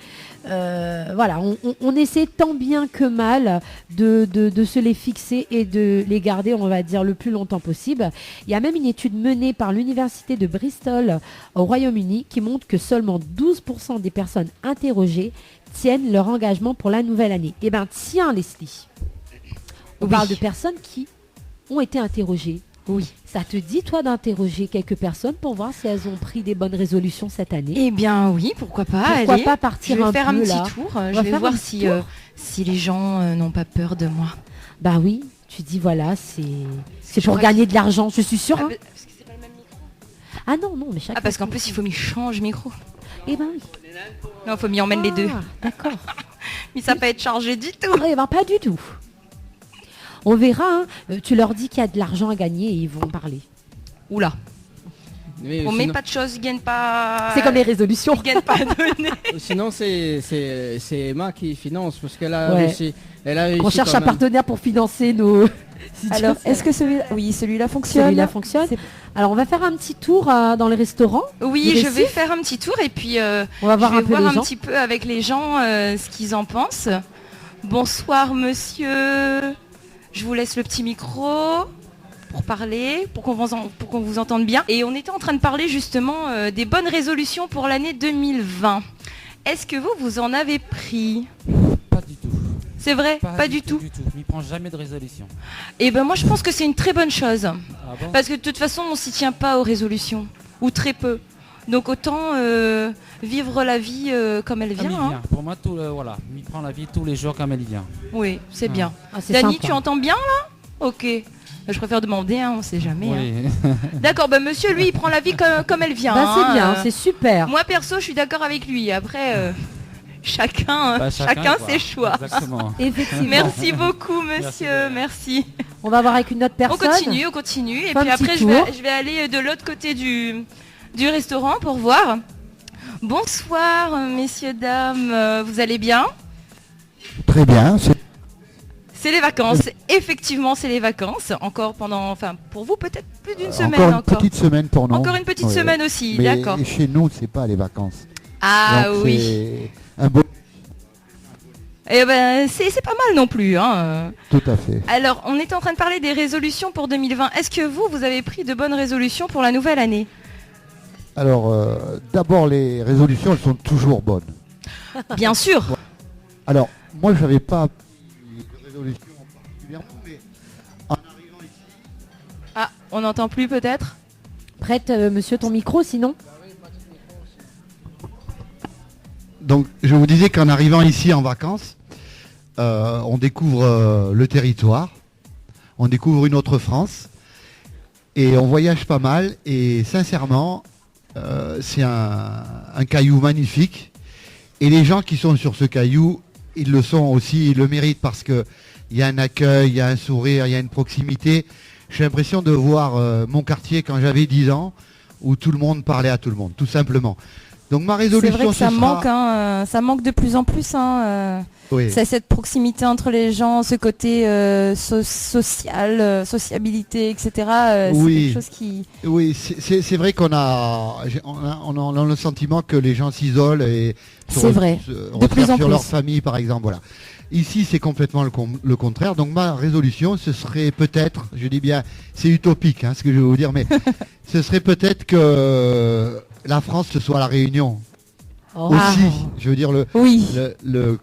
voilà, on essaie tant bien que mal de se les fixer et de les garder, on va dire, le plus longtemps possible. Il y a même une étude menée par l'université de Bristol au Royaume-Uni qui montre que seulement 12% des personnes interrogées tiennent leur engagement pour la nouvelle année. Eh bien, tiens, Leslie, on parle de personnes qui ont été interrogées. Oui. Ça te dit, toi, d'interroger quelques personnes pour voir si elles ont pris des bonnes résolutions cette année? Eh bien, oui, pourquoi pas. Pourquoi pas partir un peu, faire un petit là. tour. Je vais voir si les gens n'ont pas peur de moi. Bah oui, tu dis, voilà, c'est pour gagner de l'argent, je suis sûre. Parce que c'est pas le même micro. Ah non, mais chaque. Ah, parce qu'en plus, il faut m'y changer micro. Eh ben oui. Non, il faut m'y emmène les deux. D'accord. Mais ça peut être chargé du tout. Eh ben pas du tout. On verra, tu leur dis qu'il y a de l'argent à gagner et ils vont parler. Oula. Mais on met pas de choses, ils gagnent pas. C'est comme les résolutions. Ils gagnent pas à donner. Sinon c'est Emma qui finance parce qu'elle a réussi. On cherche un partenaire pour financer nos. Alors, est-ce que celui-là fonctionne? Celui-là fonctionne. Alors, on va faire un petit tour dans les restaurants. Oui, je vais faire un petit tour et puis on va voir je vais voir un gens. petit peu avec les gens ce qu'ils en pensent. Bonsoir, monsieur. je vous laisse le petit micro pour parler, pour qu'on vous entende bien. Et on était en train de parler justement des bonnes résolutions pour l'année 2020. Est-ce que vous en avez pris? Pas du tout. C'est vrai, pas du tout. Je n'y prends jamais de résolution. Et ben moi je pense que c'est une très bonne chose. Ah bon? Parce que de toute façon on s'y tient pas aux résolutions. Ou très peu. Donc autant vivre la vie comme elle vient. Comme il vient. Pour moi, voilà, m'y prend la vie tous les jours comme elle vient. Oui, c'est bien. c'est Dani, sympa. tu entends bien là? Ok. Je préfère demander, hein, on sait jamais. Oui. Hein. D'accord, bah monsieur, lui, il prend la vie comme elle vient. Bah, c'est bien, hein. c'est super. Moi, perso, je suis d'accord avec lui. Après, chacun ses choix. Exactement. Effectivement. Merci beaucoup, monsieur. Merci. On va voir avec une autre personne. On continue. Et Fais puis un petit après, tour. je vais aller de l'autre côté du restaurant pour voir. Bonsoir, messieurs, dames. Vous allez bien? Très bien. C'est les vacances. Effectivement, c'est les vacances. Encore pour vous, peut-être plus d'une semaine. Encore une petite semaine pour nous. Encore une petite semaine aussi, mais d'accord. Chez nous, c'est pas les vacances. Ah donc oui. C'est un beau... Eh ben, c'est pas mal non plus. Hein. Tout à fait. Alors, on était en train de parler des résolutions pour 2020. Est-ce que vous avez pris de bonnes résolutions pour la nouvelle année? Alors, d'abord, les résolutions, elles sont toujours bonnes. Bien sûr. Ouais. Alors, moi, je n'avais pas de résolution particulièrement, mais en arrivant ici... Ah, on n'entend plus peut-être? Prête, monsieur, ton micro, sinon? Donc, je vous disais qu'en arrivant ici en vacances, on découvre le territoire, on découvre une autre France, et on voyage pas mal, et sincèrement, c'est un caillou magnifique, et les gens qui sont sur ce caillou, ils le sont aussi, ils le méritent, parce qu'il y a un accueil, il y a un sourire, il y a une proximité. J'ai l'impression de voir mon quartier quand j'avais 10 ans, où tout le monde parlait à tout le monde, tout simplement. Donc ma résolution, c'est vrai que ça manque, hein, ça manque de plus en plus. Oui. C'est cette proximité entre les gens, ce côté social, sociabilité, etc. C'est oui. quelque chose qui... Oui, c'est vrai qu'on a le sentiment que les gens s'isolent et c'est vrai. De plus en sur plus. leur famille, par exemple. Voilà. Ici, c'est complètement le contraire. Donc ma résolution, ce serait peut-être, je dis bien, c'est utopique, hein, ce que je vais vous dire, mais ce serait peut-être que la France, ce soit la Réunion. Oh. Aussi, Ah. je veux dire le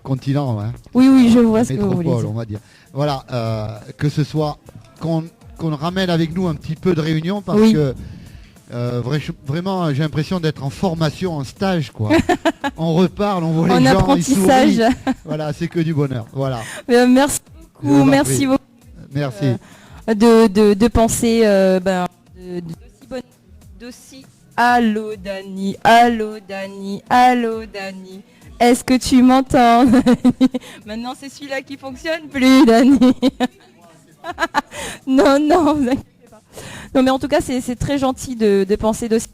continent. Hein, oui, je vois ce que vous voulez métropole, dire. on va dire. Voilà, que ce soit qu'on ramène avec nous un petit peu de Réunion, parce Oui. que vraiment, j'ai l'impression d'être en formation, en stage, quoi. On reparle, on voit les En gens, ils apprentissage. sourient. Voilà, c'est que du bonheur. Voilà. Merci Je beaucoup, vous en merci prie. beaucoup. Merci. De penser d'aussi. Allô Dani, allô Dani, allô Dani. Est-ce que tu m'entends? Maintenant c'est celui-là qui fonctionne plus, Dani. Non, vous inquiétez pas. Non, mais en tout cas c'est très gentil de penser d'aussi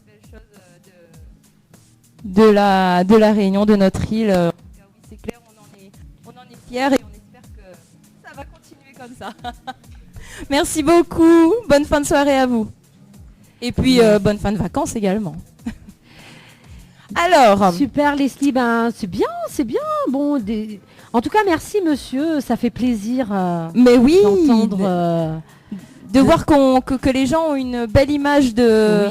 belles choses de la Réunion, de notre île. C'est clair, on en est fiers et on espère que ça va continuer comme ça. Merci beaucoup, bonne fin de soirée à vous. Et puis bonne fin de vacances également. Alors, super Leslie, ben c'est bien. Bon, en tout cas, merci monsieur, ça fait plaisir. Mais oui, d'entendre, de voir que les gens ont une belle image de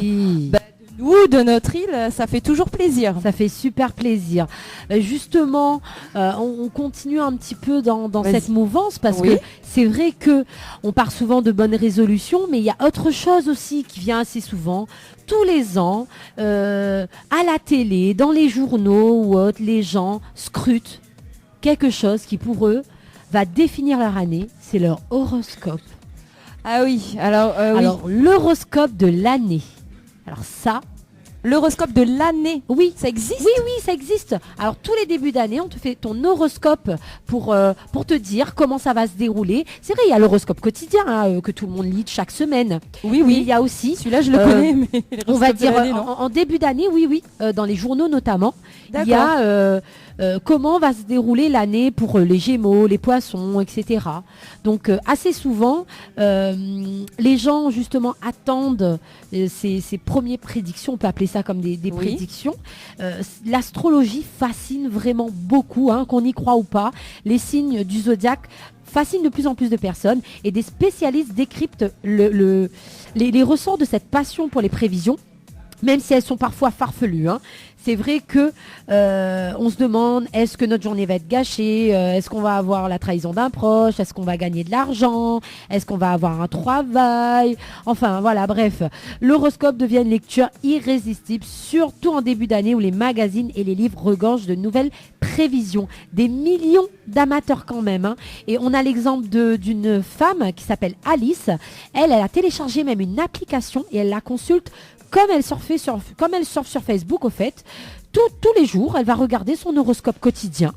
nous, de notre île, ça fait toujours plaisir. Ça fait super plaisir. Justement, on continue un petit peu dans cette mouvance parce que c'est vrai que on part souvent de bonnes résolutions, mais il y a autre chose aussi qui vient assez souvent. Tous les ans, à la télé, dans les journaux ou autres, les gens scrutent quelque chose qui pour eux va définir leur année, c'est leur horoscope. Ah oui, alors l'horoscope de l'année. Alors ça, l'horoscope de l'année, oui, ça existe. Oui, ça existe. Alors tous les débuts d'année, on te fait ton horoscope pour te dire comment ça va se dérouler. C'est vrai, il y a l'horoscope quotidien que tout le monde lit chaque semaine. Oui. Mais il y a aussi, celui-là je le connais, mais on va dire en début d'année, dans les journaux notamment, il y a comment va se dérouler l'année pour les Gémeaux, les Poissons, etc. Donc assez souvent, les gens justement attendent ces premières prédictions, on peut appeler ça comme des prédictions. L'astrologie fascine vraiment beaucoup, hein, qu'on y croit ou pas. Les signes du zodiaque fascinent de plus en plus de personnes et des spécialistes décryptent les ressorts de cette passion pour les prévisions, même si elles sont parfois farfelues, hein. C'est vrai que on se demande, est-ce que notre journée va être gâchée, est-ce qu'on va avoir la trahison d'un proche, est-ce qu'on va gagner de l'argent, est-ce qu'on va avoir un travail, enfin voilà, bref. L'horoscope devient une lecture irrésistible, surtout en début d'année où les magazines et les livres regorgent de nouvelles prévisions. Des millions d'amateurs quand même, hein. Et on a l'exemple d'une femme qui s'appelle Alice. Elle a téléchargé même une application et elle la consulte comme elle surfe sur Facebook au fait. Tous les jours, elle va regarder son horoscope quotidien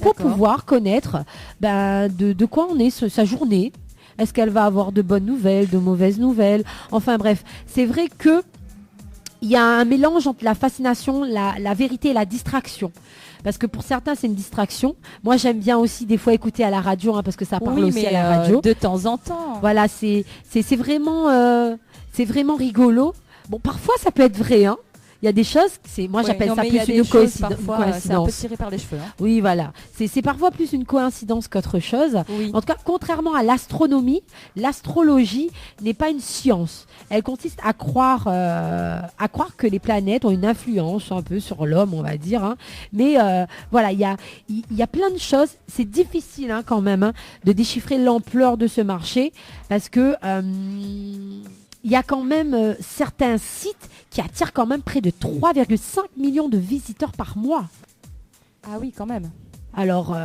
pour pouvoir connaître de quoi en est sa journée. Est-ce qu'elle va avoir de bonnes nouvelles, de mauvaises nouvelles? Enfin bref, c'est vrai que il y a un mélange entre la fascination, la vérité et la distraction. Parce que pour certains, c'est une distraction. Moi, j'aime bien aussi des fois écouter à la radio, hein, parce que ça parle aussi à la radio. De temps en temps. Voilà, c'est vraiment rigolo. Bon, parfois, ça peut être vrai, hein. Il y a des choses, moi j'appelle ça plus une coïncidence. C'est un peu tiré par les cheveux. Hein. Oui, voilà. C'est parfois plus une coïncidence qu'autre chose. Oui. En tout cas, contrairement à l'astronomie, l'astrologie n'est pas une science. Elle consiste à croire que les planètes ont une influence un peu sur l'homme, on va dire. Hein. Mais voilà, il y a plein de choses. C'est difficile hein, quand même hein, de déchiffrer l'ampleur de ce marché parce que il y a quand même certains sites qui attirent quand même près de 3,5 millions de visiteurs par mois. Ah oui, quand même. Alors,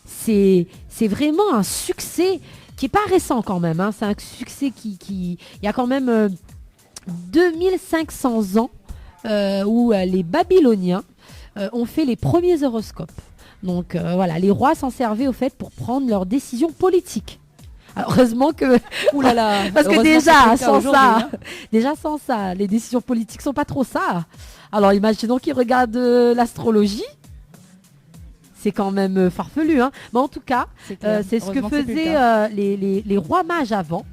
c'est vraiment un succès qui n'est pas récent quand même. Hein. C'est un succès qui... Il y a quand même 2500 ans où les Babyloniens ont fait les premiers horoscopes. Donc voilà, les rois s'en servaient au fait pour prendre leurs décisions politiques. Alors, heureusement que... Ouh là là, parce que déjà sans ça, les décisions politiques sont pas trop ça. Alors imaginons qu'ils regardent l'astrologie. C'est quand même farfelu. Hein. Mais en tout cas, c'est ce que faisaient les rois mages avant.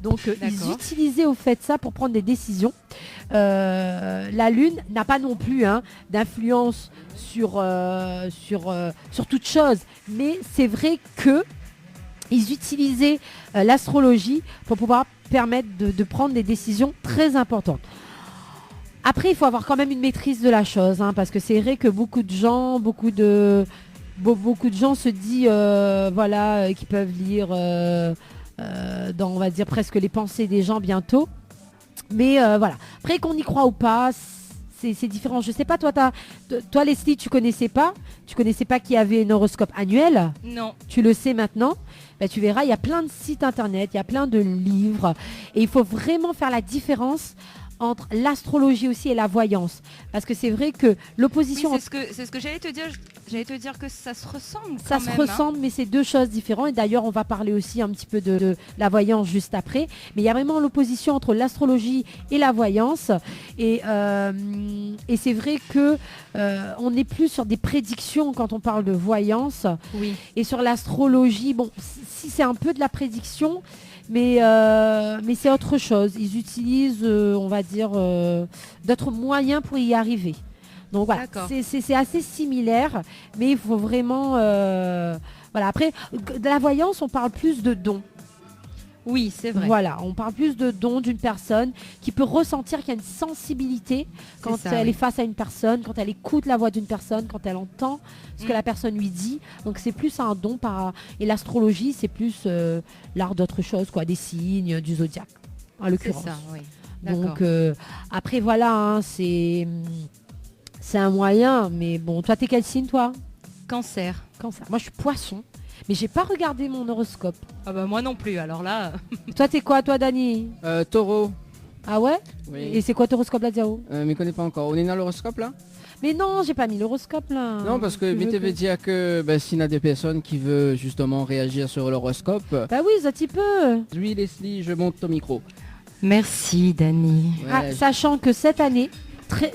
Donc ils utilisaient au fait ça pour prendre des décisions. La Lune n'a pas non plus hein, d'influence sur toute chose. Mais c'est vrai que ils utilisaient l'astrologie pour pouvoir permettre de prendre des décisions très importantes. Après, il faut avoir quand même une maîtrise de la chose, hein, parce que c'est vrai que beaucoup de gens se disent qu'ils peuvent lire dans, on va dire, presque les pensées des gens bientôt. Mais voilà. Après, qu'on y croit ou pas, c'est différent. Je sais pas, toi Leslie, tu connaissais pas qu'il y avait un horoscope annuel? Non. Tu le sais maintenant? Ben, tu verras, il y a plein de sites internet, il y a plein de livres. Et il faut vraiment faire la différence entre l'astrologie aussi et la voyance. Parce que c'est vrai que l'opposition... Oui, c'est ce que j'allais te dire. J'allais te dire que ça se ressemble. Ça se ressemble, mais c'est deux choses différentes. Et d'ailleurs, on va parler aussi un petit peu de la voyance juste après. Mais il y a vraiment l'opposition entre l'astrologie et la voyance. Et c'est vrai que on est plus sur des prédictions quand on parle de voyance. Oui. Et sur l'astrologie, bon, si c'est un peu de la prédiction... Mais c'est autre chose. Ils utilisent, on va dire, d'autres moyens pour y arriver. Donc voilà, c'est assez similaire, mais il faut vraiment... voilà. Après, de la voyance, on parle plus de dons. Oui, c'est vrai. Voilà, on parle plus de dons d'une personne qui peut ressentir qu'il y a une sensibilité quand elle est face à une personne, quand elle écoute la voix d'une personne, quand elle entend ce que la personne lui dit. Donc c'est plus un don et l'astrologie, c'est plus l'art d'autre chose, quoi, des signes, du zodiaque, en l'occurrence. C'est ça, oui. Donc après voilà, hein, c'est un moyen, mais bon, toi t'es quel signe toi? Cancer. Moi je suis Poisson. Mais j'ai pas regardé mon horoscope. Ah bah moi non plus, alors là... Toi t'es quoi toi Dani? Taureau. Ah ouais? Oui. Et c'est quoi ton horoscope là, Diao? Mais connais pas encore. On est dans l'horoscope là? Mais non, j'ai pas mis l'horoscope là. Non, parce que Vite veut dire que s'il y a des personnes qui veulent justement réagir sur l'horoscope... Bah oui, ça t'y peut. Oui Leslie, je monte ton micro. Merci Dani. Ouais, sachant que cette année,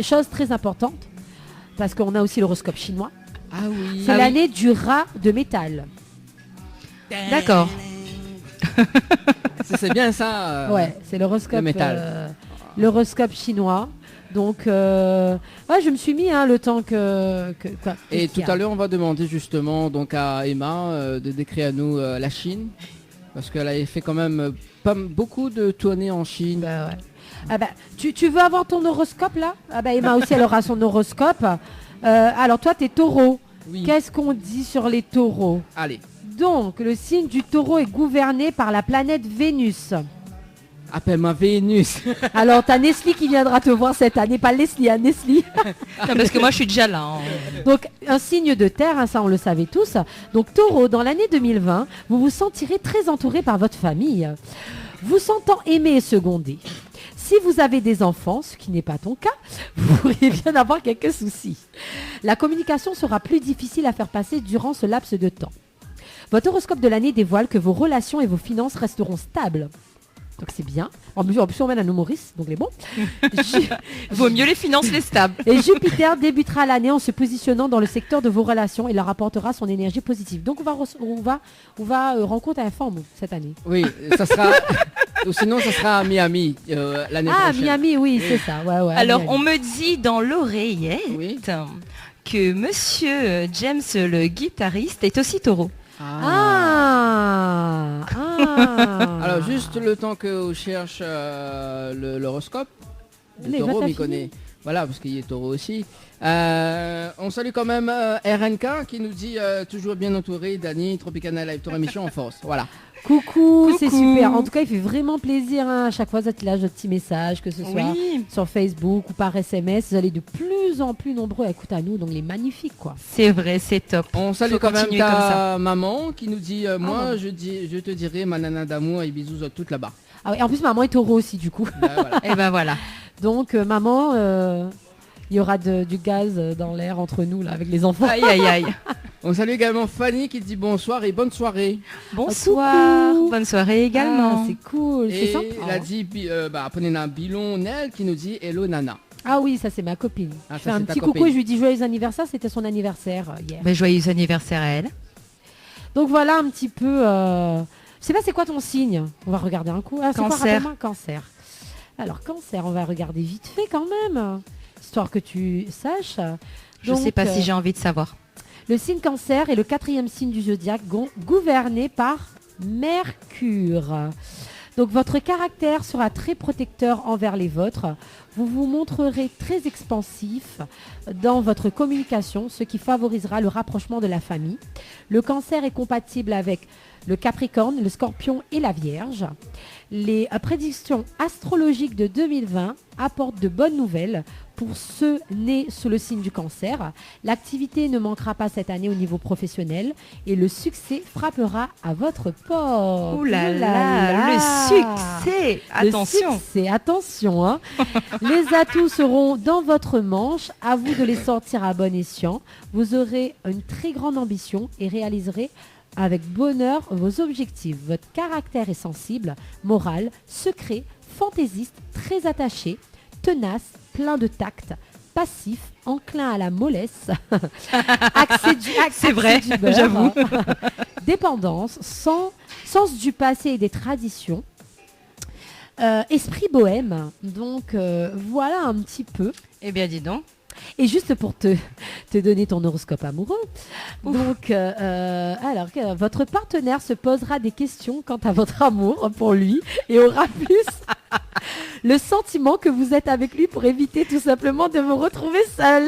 chose très importante, parce qu'on a aussi l'horoscope chinois. Ah oui. C'est l'année du rat de métal. D'accord. C'est bien ça. Ouais, c'est l'horoscope métal. L'horoscope chinois. Donc, ouais, je me suis mis le temps que Et tout à l'heure, on va demander justement donc à Emma de décrire à nous la Chine. Parce qu'elle a fait quand même pas beaucoup de tournées en Chine. Ouais. Ah bah, tu veux avoir ton horoscope là? Ah bah Emma aussi, elle aura son horoscope. Alors toi, t'es taureau. Oui. Qu'est-ce qu'on dit sur les taureaux? Allez. Donc, le signe du taureau est gouverné par la planète Vénus. Appelle-moi Vénus. Alors, t'as Nestlé qui viendra te voir cette année, pas Leslie, Nestlé. Non, parce que moi je suis déjà là. Donc, un signe de terre, ça on le savait tous. Donc, taureau, dans l'année 2020, vous vous sentirez très entouré par votre famille. Vous sentant aimé et secondé. Si vous avez des enfants, ce qui n'est pas ton cas, vous pourriez bien avoir quelques soucis. La communication sera plus difficile à faire passer durant ce laps de temps. Votre horoscope de l'année dévoile que vos relations et vos finances resteront stables. Donc c'est bien. En plus on mène un humoriste, donc les bons. Vaut mieux les finances, les stables. Et Jupiter débutera l'année en se positionnant dans le secteur de vos relations et leur apportera son énergie positive. Donc on va rencontrer un femme cette année. Oui, ça sera... Ou sinon, ça sera à Miami l'année prochaine. Ah, Miami, oui, c'est ça. Ouais, Alors, Miami. on me dit dans l'oreillette que monsieur James, le guitariste, est aussi taureau. Alors, juste le temps qu'on cherche l'horoscope. Le taureau m'y connaît. Voilà, parce qu'il est taureau aussi. On salue quand même RNK qui nous dit toujours bien entouré, Dani, Tropicana Live, ton émission en force. Voilà. Coucou, c'est super. En tout cas, il fait vraiment plaisir à chaque fois d'être là, de petits messages, que ce soit sur Facebook ou par SMS. Vous allez de plus en plus nombreux à écouter à nous, donc les magnifiques quoi. C'est vrai, c'est top. On salue quand même ta maman qui nous dit moi je te dirai ma nana d'amour et bisous à toutes là-bas. Ah oui, en plus maman est taureau aussi du coup. Voilà. Et ben voilà. Donc maman, il y aura du gaz dans l'air entre nous là avec les enfants. Aïe aïe aïe. On salue également Fanny qui dit bonsoir et bonne soirée. Bonsoir, bonne soirée également. Ah, c'est cool, c'est Et sympa. elle a dit Ponena Bilon Nel qui nous dit hello Nana. Ah oui, ça c'est ma copine. Ah, Je ça, fais un c'est ta petit coucou copine. et je lui dis joyeux anniversaire, c'était son anniversaire hier. Ben, joyeux anniversaire à elle. Donc voilà un petit peu. Je sais pas c'est quoi ton signe. On va regarder un coup. Ah, c'est quoi, Cancer. rappelle-moi, cancer. Alors cancer, on va regarder vite fait quand même, histoire que tu saches. Je sais pas si j'ai envie de savoir. Le signe cancer est le 4e signe du zodiaque gouverné par Mercure. Donc votre caractère sera très protecteur envers les vôtres. Vous vous montrerez très expansif dans votre communication, ce qui favorisera le rapprochement de la famille. Le cancer est compatible avec le Capricorne, le Scorpion et la Vierge. Les prédictions astrologiques de 2020 apportent de bonnes nouvelles pour ceux nés sous le signe du cancer. L'activité ne manquera pas cette année au niveau professionnel et le succès frappera à votre porte. Ouh là là, le succès. Attention. Le succès, attention. Hein. Les atouts seront dans votre manche. À vous de les sortir à bon escient. Vous aurez une très grande ambition et réaliserez avec bonheur vos objectifs. Votre caractère est sensible, moral, secret, fantaisiste, très attaché, tenace, plein de tact, passif, enclin à la mollesse, C'est vrai, du beurre, j'avoue. dépendance, sens du passé et des traditions, esprit bohème. Donc voilà un petit peu. Eh bien dis donc. Et juste pour te donner ton horoscope amoureux, donc alors votre partenaire se posera des questions quant à votre amour pour lui et aura plus le sentiment que vous êtes avec lui pour éviter tout simplement de vous retrouver seul.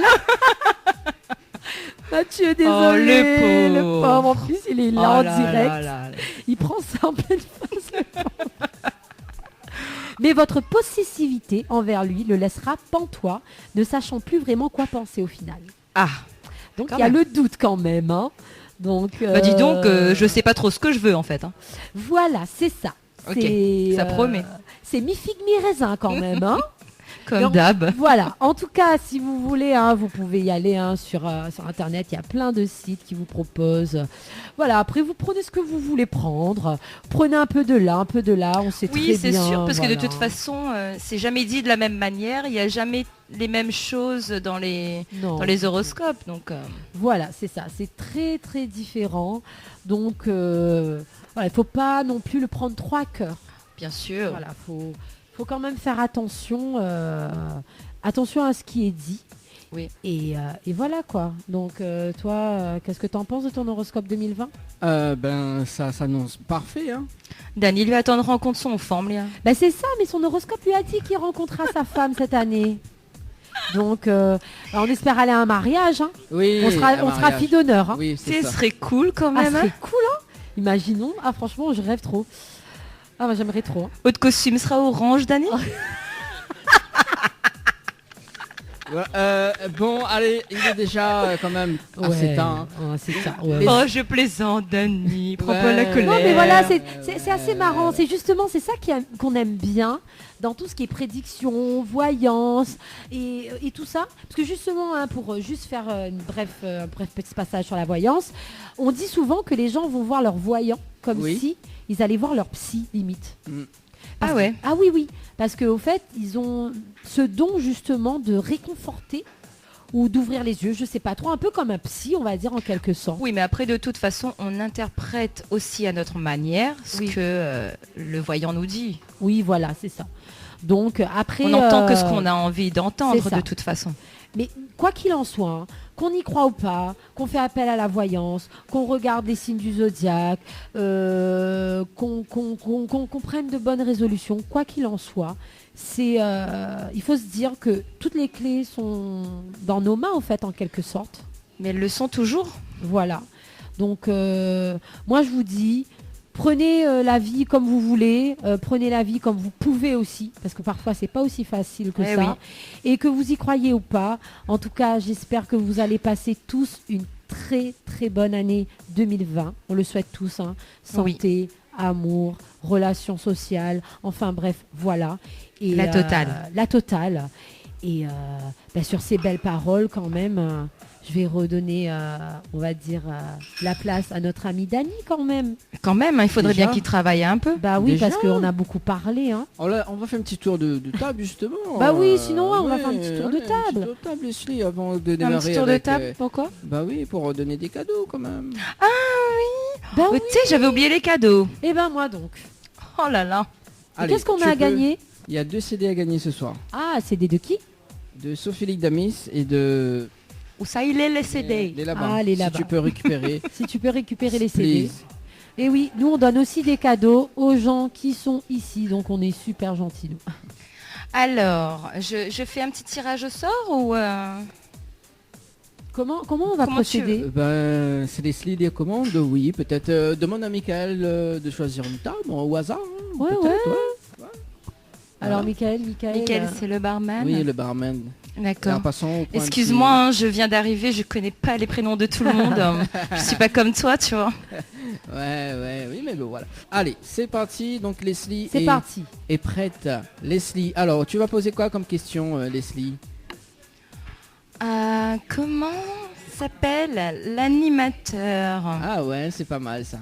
Mathieu, désolé, le le pauvre. pauvre. En plus, il est là en là direct. là là. Il prend ça en pleine face. Le pauvre. Mais votre possessivité envers lui le laissera pantois, ne sachant plus vraiment quoi penser au final. Ah, donc quand il y a même. le doute quand même. Hein. Donc, Bah dis donc, je sais pas trop ce que je veux en fait. Hein. voilà, c'est ça. Ok, C'est, ça promet. C'est mi-figue, mi-raisin quand même. Hein. Comme Donc, d'hab. Voilà, en tout cas, si vous voulez, hein, vous pouvez y aller hein, sur Internet. Il y a plein de sites qui vous proposent. Voilà, après, vous prenez ce que vous voulez prendre. Prenez un peu de là, un peu de là. On sait Oui, très c'est bien. sûr, parce que de voilà. toute façon, c'est jamais dit de la même manière. Il n'y a jamais les mêmes choses dans les horoscopes. Donc, Voilà, c'est ça. C'est très, très différent. Donc, voilà, il ne faut pas non plus le prendre trop à cœur. bien sûr. Voilà, faut faut quand même faire attention, attention à ce qui est dit. Oui. Et voilà quoi. Donc toi, qu'est-ce que tu en penses de ton horoscope 2020 ? Ça s'annonce parfait. Hein. Dany lui attend une rencontre son femme, Léa. Bah c'est ça, mais son horoscope lui a dit qu'il rencontrera sa femme cette année. Donc on espère aller à un mariage. Hein. Oui, on sera fille d'honneur. Hein. Oui, Ce serait cool quand même. C'est cool, hein. Imaginons. Ah franchement, je rêve trop. Ah moi j'aimerais trop. Hein. Votre costume sera orange, Dany. Bon, allez, il est déjà quand même assez tard. Hein. C'est ça. Oh, je plaisante, Dany. Prends pas la colère. Non, mais voilà, c'est assez marrant. C'est justement, c'est ça qu'on aime bien dans tout ce qui est prédiction, voyance et tout ça. Parce que justement, hein, pour juste faire un bref petit passage sur la voyance, on dit souvent que les gens vont voir leur voyant comme si ils allaient voir leur psy, limite. Ah ouais. Ah oui. Parce qu'au fait, ils ont ce don justement de réconforter ou d'ouvrir les yeux, je sais pas trop, un peu comme un psy, on va dire en quelque sorte. Oui, mais après, de toute façon, on interprète aussi à notre manière ce que le voyant nous dit. Oui, voilà, c'est ça. Donc après... On n'entend que ce qu'on a envie d'entendre de toute façon. Mais quoi qu'il en soit, hein, qu'on y croit ou pas, qu'on fait appel à la voyance, qu'on regarde les signes du zodiaque, qu'on prenne de bonnes résolutions, quoi qu'il en soit, il faut se dire que toutes les clés sont dans nos mains en fait, en quelque sorte. Mais elles le sont toujours. Voilà. Donc moi je vous dis, prenez la vie comme vous voulez, prenez la vie comme vous pouvez aussi, parce que parfois c'est pas aussi facile que ça. Oui. Et que vous y croyez ou pas, en tout cas j'espère que vous allez passer tous une très très bonne année 2020. On le souhaite tous, hein. Santé, amour, relations sociales, enfin bref, voilà. Et, la totale. La totale. Et sur ces belles paroles quand même, je vais redonner, on va dire, la place à notre ami Dany quand même. Quand même, hein, il faudrait bien qu'il travaille un peu. Bah oui, parce qu'on a beaucoup parlé. Hein. On va faire un petit tour de table justement. Bah oui, sinon on va faire un petit tour de table. Un petit tour de table, Leslie, avant de démarrer. Un petit tour de table, pourquoi ? Bah oui, pour donner des cadeaux quand même. Ah oui. Bah oui. Tu sais, j'avais oublié les cadeaux. Et ben moi donc. Oh là là. Qu'est-ce qu'on a à gagner ? Il y a 2 CD à gagner ce soir. Ah, CD de qui ? De Sophie Damis et de... Où ça il est les CD ? Les là-bas. Ah, les là-bas. Si tu peux récupérer. Si tu peux récupérer les CD. Please. Et oui, nous on donne aussi des cadeaux aux gens qui sont ici, donc on est super gentils nous. Alors, je fais un petit tirage au sort ou Comment on va procéder ? C'est Leslie des commandes, oui. Peut-être demande à Michael de choisir une table au hasard. Hein, ouais. Alors Michael, c'est le barman. Oui, le barman. D'accord. Excuse-moi, hein, je viens d'arriver, je connais pas les prénoms de tout le monde. Je suis pas comme toi, tu vois. Oui, mais bon, voilà. Allez, c'est parti. Donc Leslie est prête. Leslie, alors tu vas poser quoi comme question, Leslie ? Comment s'appelle l'animateur ? Ah ouais, c'est pas mal ça.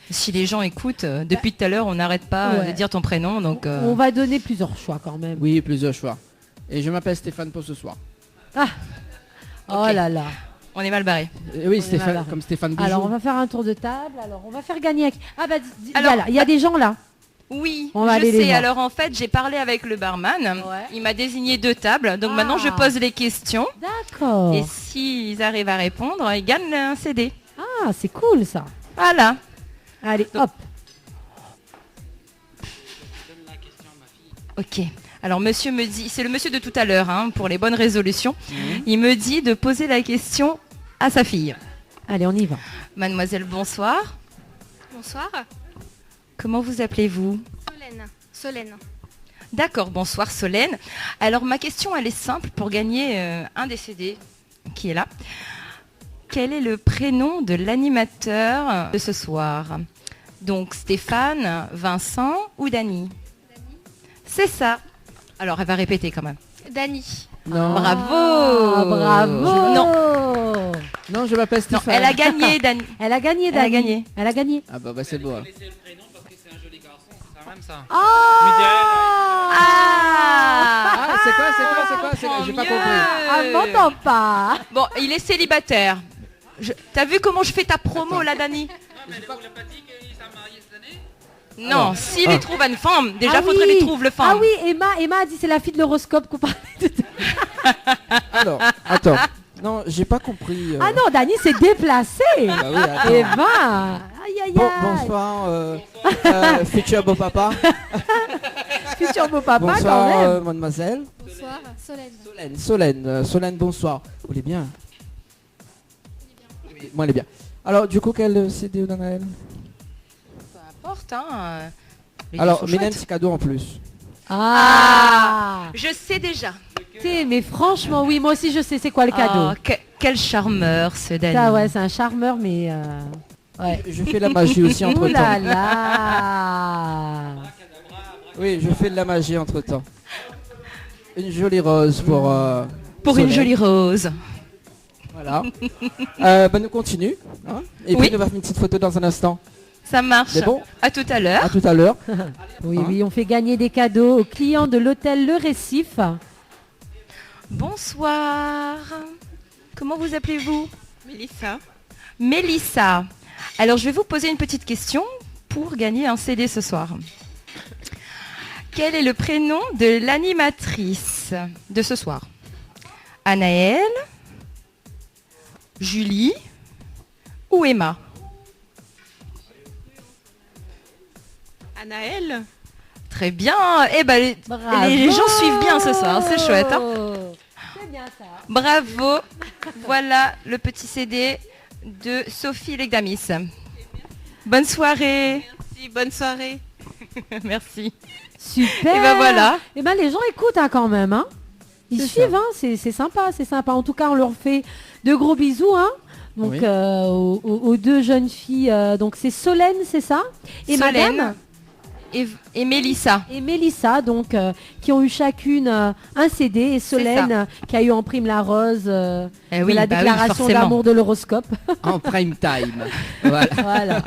Si les gens écoutent, depuis tout à l'heure, on n'arrête pas de dire ton prénom. Donc, on va donner plusieurs choix quand même. Oui, plusieurs choix. Et je m'appelle Stéphane pour ce soir. Ah. Oh là là. On est mal barré. Oui, Stéphane, comme Stéphane Bijoux. Alors on va faire un tour de table. Alors on va faire gagner. Ah bah voilà, il y a des gens là. Oui, je sais. Alors en fait, j'ai parlé avec le barman. Ouais. Il m'a désigné 2 tables. Donc maintenant, je pose les questions. D'accord. Et s'ils arrivent à répondre, ils gagnent un CD. Ah, c'est cool ça. Voilà. Allez, hop. Ok. Alors monsieur me dit, c'est le monsieur de tout à l'heure, hein, pour les bonnes résolutions. Il me dit de poser la question à sa fille. Allez, on y va. Mademoiselle, bonsoir. Bonsoir. Comment vous appelez-vous ? Solène. D'accord, bonsoir Solène. Alors ma question, elle est simple pour gagner un des CD qui est là. Quel est le prénom de l'animateur de ce soir ? Donc Stéphane, Vincent ou Dany ? C'est ça. Alors elle va répéter quand même. Dany. Non. Bravo. Bravo. Non, je m'appelle Stéphane. Non, elle a gagné Dany. Elle a gagné Dany. Elle a gagné. Ah bah c'est beau. Laissez le prénom parce que c'est un joli garçon, c'est quand même ça. C'est quoi J'ai pas compris. Ah, m'entends pas. Bon, il est célibataire. T'as vu comment je fais ta promo là, Dany ? Non, mais vous l'avez pas dit qu'il s'est marié cette année ? Non, s'il y trouve une femme, déjà Ah faudrait oui. lui trouver le femme. Ah oui, Emma a dit c'est la fille de l'horoscope qu'on parlait tout à l'heure. Alors, attends. Non, j'ai pas compris. Ah non, Dani s'est déplacé. Bah oui, attends. Emma. Aïe aïe aïe. Bonsoir, futur beau papa. Futur beau papa Bonsoir, quand même. mademoiselle. Bonsoir, Solène. Solène, bonsoir. Vous allez bien? Oui, moi, elle est bien. Alors, du coup, quel CD on en a elle? Peu importe, hein. Les Alors, deux sont Mylène, chouettes. c'est cadeau en plus. Ah. Je sais déjà. Mais franchement, oui, moi aussi je sais c'est quoi le cadeau. Oh, quel charmeur ce Dani. Ça ouais, c'est un charmeur mais ouais. Je fais la magie aussi entre Ouh là temps. là. Oui, je fais de la magie entre temps. Une jolie rose pour... Pour une Solène. jolie rose. Voilà. Bah, nous continue. Hein, et Oui. puis, nous va faire une petite photo dans un instant. Ça marche. C'est bon. À tout à l'heure. À tout à l'heure. Oui, Hein oui, on fait gagner des cadeaux aux clients de l'hôtel Le Récif. Bonsoir. Comment vous appelez-vous? Mélissa. Mélissa. Alors, je vais vous poser une petite question pour gagner un CD ce soir. Quel est le prénom de l'animatrice de ce soir? Anaëlle, Julie ou Emma? Anaëlle. Très bien. Eh ben, les Bravo. gens suivent bien ce soir. C'est chouette. Hein. C'est bien ça. Bravo. Voilà le petit CD de Sophie Legdamis. Bonne soirée. Merci, bonne soirée. Merci. Super. Et ben voilà. Et ben les gens écoutent hein, quand même. Hein. Ils C'est suivent, ça. hein. C'est sympa, c'est sympa. En tout cas, on leur fait de gros bisous. Hein. Donc Oui. aux deux jeunes filles. Donc c'est Solène, c'est ça? Et Solène Madame et Mélissa. et Mélissa, donc qui ont eu chacune un CD et Solène qui a eu en prime la rose Eh de oui, la bah oui, déclaration forcément. d'amour de l'horoscope. En prime time. Voilà. Voilà.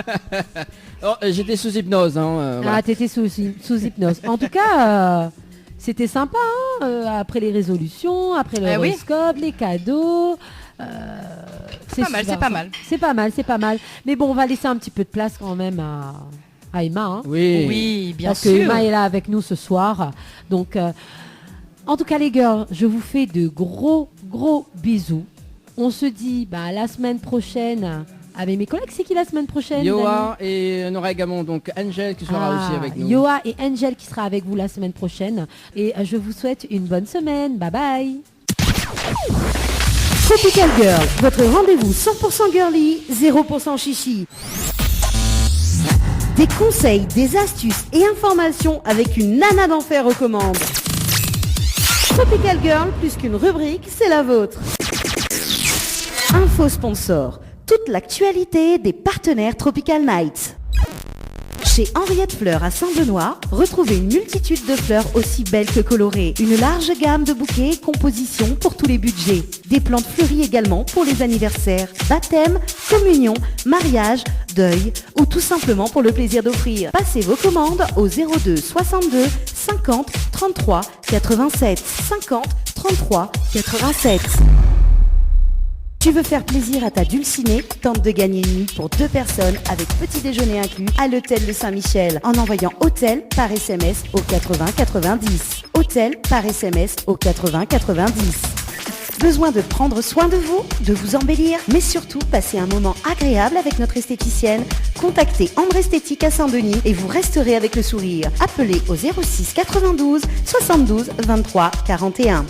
Oh, j'étais sous hypnose. Hein, voilà. Ah, t'étais sous hypnose. En tout cas, c'était sympa. Hein, après les résolutions, après Eh oui. l'horoscope, les cadeaux. C'est pas mal, super. c'est pas mal. C'est pas mal, c'est pas mal. Mais bon, on va laisser un petit peu de place quand même à Emma. Hein. Oui. Oui, bien Parce sûr. que Emma est là avec nous ce soir. Donc, en tout cas, les girls, je vous fais de gros bisous. On se dit la semaine prochaine avec mes collègues. C'est qui la semaine prochaine? Yoa et on aura également donc Angel qui sera aussi avec nous. Yoa et Angel qui sera avec vous la semaine prochaine. Et je vous souhaite une bonne semaine. Bye bye. Tropical Girl, votre rendez-vous 100% girly, 0% chichi. Des conseils, des astuces et informations avec une nana d'enfer aux commandes. Tropical Girl, plus qu'une rubrique, c'est la vôtre. Info sponsor, toute l'actualité des partenaires Tropical Nights. Chez Henriette Fleurs à Saint-Benoît, retrouvez une multitude de fleurs aussi belles que colorées. Une large gamme de bouquets et compositions pour tous les budgets. Des plantes fleuries également pour les anniversaires, baptêmes, communions, mariages, deuil ou tout simplement pour le plaisir d'offrir. Passez vos commandes au 02 62 50 33 87 50 33 87. Tu veux faire plaisir à ta dulcinée? Tente de gagner une nuit pour 2 personnes avec petit déjeuner inclus à l'hôtel de Saint-Michel en envoyant hôtel par SMS au 80 90. Hôtel par SMS au 80 90. Besoin de prendre soin de vous, de vous embellir, mais surtout passer un moment agréable avec notre esthéticienne? Contactez Ambre Esthétique à Saint-Denis et vous resterez avec le sourire. Appelez au 06 92 72 23 41.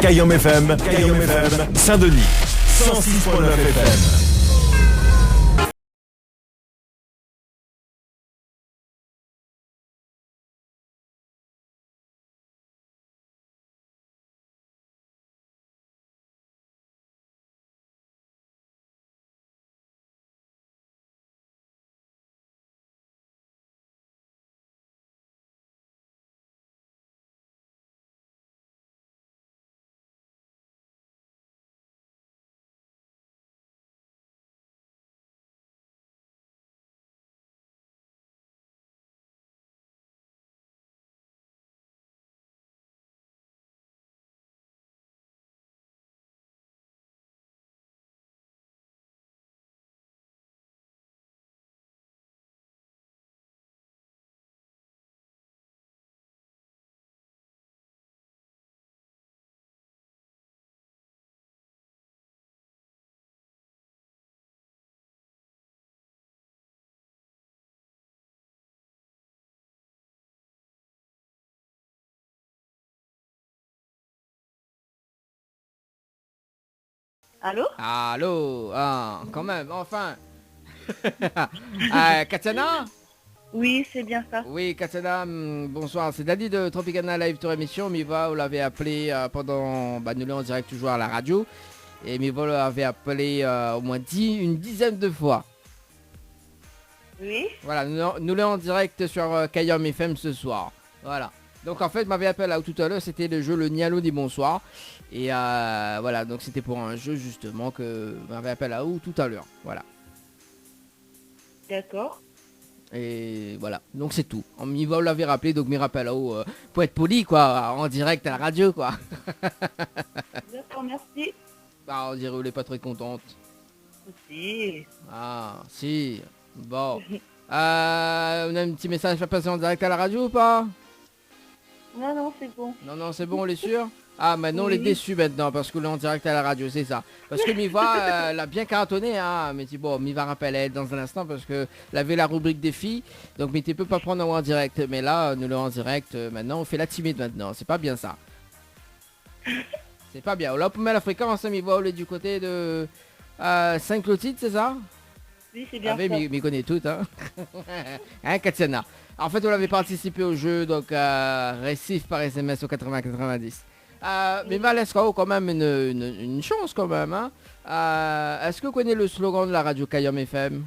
Cayenne FM, Saint-Denis, 106.9 FM. Allô? Allô, ah, quand même, enfin. Katiana? Oui, c'est bien ça. Oui, Katiana, bonsoir. C'est Dadi de Tropicana Live Tour Émission. Miva, vous l'avez appelé pendant... nous l'avons en direct toujours à la radio. Et Miva l'avait appelé au moins une dizaine de fois. Oui. Voilà, nous l'avons en direct sur Kayam FM ce soir. Voilà. Donc en fait, m'avait appelé là tout à l'heure, c'était le jeu Le Nialo dit bonsoir. Et voilà, donc c'était pour un jeu justement que m'avait appelé là tout à l'heure. Voilà. D'accord. Et voilà, donc c'est tout. Miva l'avait rappelé, donc m'y rappelle là-haut pour être poli quoi, en direct à la radio quoi. D'accord, merci. Bah on dirait qu'elle est pas très contente. Si. Ah, si. Bon. On a un petit message à passer en direct à la radio ou pas? Non, c'est bon. Non, c'est bon, on est sûr? Ah, maintenant, on est Oui. déçu maintenant, parce qu'on est en direct à la radio, c'est ça. Parce que Miva, elle a bien cartonné, hein. Mais bon, Miva rappelle elle dans un instant, parce que elle avait la rubrique des filles. Donc, mais tu peux pas prendre en direct. Mais là, nous l'avons en direct. Maintenant, on fait la timide maintenant. C'est pas bien ça. C'est pas bien. Là, on met la fréquence, Miva, on est du côté de Saint-Clotilde, c'est ça? Oui, c'est bien Ah, oui, ça. m'y connaît toutes, hein. Hein, Katiana? En fait, on avait participé au jeu, donc récif par SMS au 80-90. Mais Valescao, quand même, une chance, quand même. Hein. Est-ce que vous connaissez le slogan de la radio Kayam FM?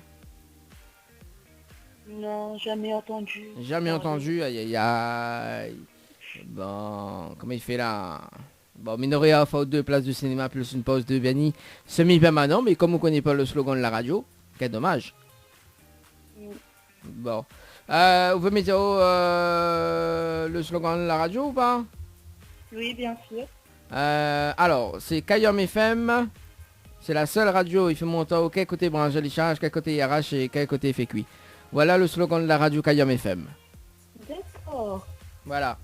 Non, jamais entendu. Jamais entendu, aïe aïe aïe. Bon, comment il fait là? Bon, Minoria, faute 2 places de cinéma plus une pause de Benny. Semi-permanent, mais comme on ne connaît pas le slogan de la radio, quel dommage. Bon. Vous pouvez me dire le slogan de la radio ou pas? Oui, bien sûr. Alors, c'est Kayam FM. C'est la seule radio, il fait monter au quel côté branche les charges, quel côté arrache et quel côté fait cuit. Voilà le slogan de la radio Kayam FM. D'accord. Voilà.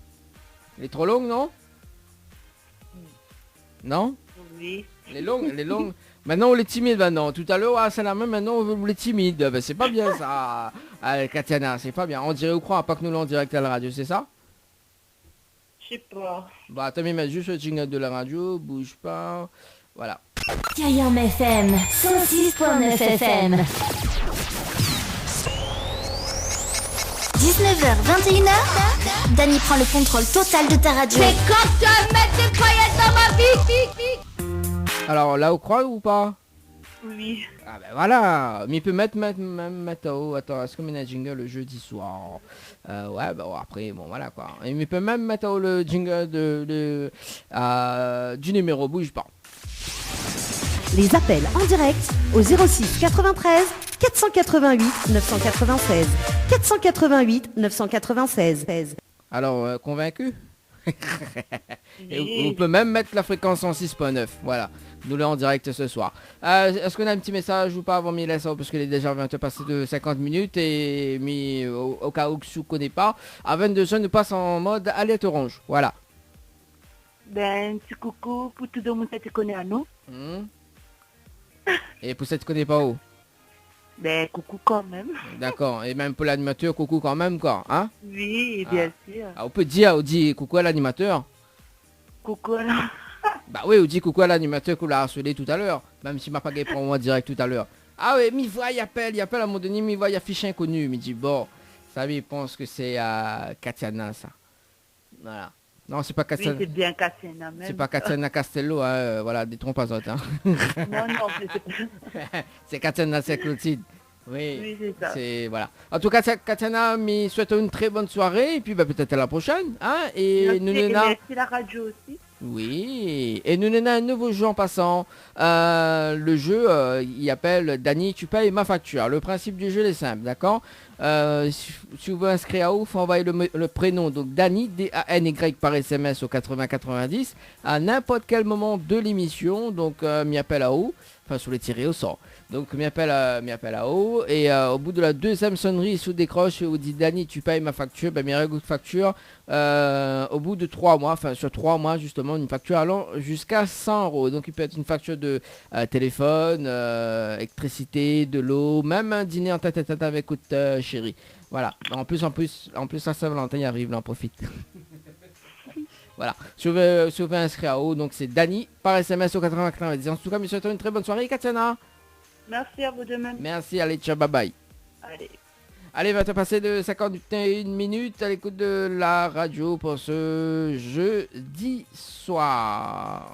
Il est trop long, non? Non? Oui. Les longues. Maintenant on est timide maintenant. Tout à l'heure, c'est la même, maintenant on est timide. Ben, c'est pas bien ça, Katiana, c'est pas bien. On dirait ou croit pas que nous l'on en direct à la radio, c'est ça? Je sais pas. Bah t'as mis juste le jingle de la radio, bouge pas. Voilà. Kayam FM 106.9 FM. 19h, 21h, Dani prend le contrôle total de ta radio. C'est quand tu vas mettre des croyances dans ma vie. Alors là, on croit ou pas? Oui. Ah ben voilà. Mais il peut mettre attends, est-ce qu'on met un jingle le jeudi soir? Ouais, bah bon, après, bon voilà quoi. Et il peut même mettre le jingle du numéro, bouge pas. Les appels en direct au 06 93 488 996. 488 996. Alors, convaincu? Et on peut même mettre la fréquence en 6.9. Voilà, nous l'avons en direct ce soir. Est-ce qu'on a un petit message ou pas avant Mila, parce qu'il est déjà 20 passé de 50 minutes et au cas où tu ne connais pas, à 22h nous passe en mode alerte orange. Voilà. Ben, petit coucou pour tout le monde qui te connaît à nous. Et pour ça tu connais pas où? Ben, coucou quand même. D'accord, et même pour l'animateur, coucou quand même quoi, hein? Oui, bien sûr. On peut dire, on dit coucou à l'animateur. Coucou là. Bah oui, on dit coucou à l'animateur qu'on l'a harcelé tout à l'heure, même s'il m'a pas gagné pour moi direct tout à l'heure. Ah oui, mais il appelle à un moment donné, mais il affiche inconnu, il me dit bon, ça il pense que c'est Katiana ça. Voilà. Non, c'est pas Katiana. Oui, c'est bien Katiana même. C'est pas Katiana Castello, hein, voilà, détrompe pas autres. Hein. Non, c'est Katiana Saint-Clotilde. Oui, oui c'est ça. C'est, voilà. En tout cas, Katiana, me souhaite une très bonne soirée, et puis bah, peut-être à la prochaine. Hein, et nous merci la radio aussi. Oui, et nous avons un nouveau jeu en passant. Le jeu, il appelle Dani, tu payes ma facture. Le principe du jeu est simple, d'accord? Si vous voulez inscrire à ouf, il faut envoyer le prénom, donc Dani, D-A-N-Y par SMS au 80-90 à n'importe quel moment de l'émission. Donc, m'y appelle à haut, enfin sur les tirés au sort. Donc, m'y appelle à haut. Et au bout de la deuxième sonnerie, sous décroche, vous dit Dani, tu payes ma facture. Ben, mes règles de facture, au bout de 3 mois, enfin sur 3 mois justement, une facture allant jusqu'à 100 €. Donc, il peut être une facture de téléphone, électricité, de l'eau, même un dîner en tête-à-tête avec chérie. Voilà. En plus, la Saint-Valentin y arrive, là, on profite. Voilà, si vous pouvez inscrire à haut, donc c'est Dani par SMS au 8090. En tout cas, monsieur, une très bonne soirée, Katiana. Merci à vous de même. Merci, allez, ciao, bye bye. Allez. Allez, va te passer de 51 minutes à l'écoute de la radio pour ce jeudi soir.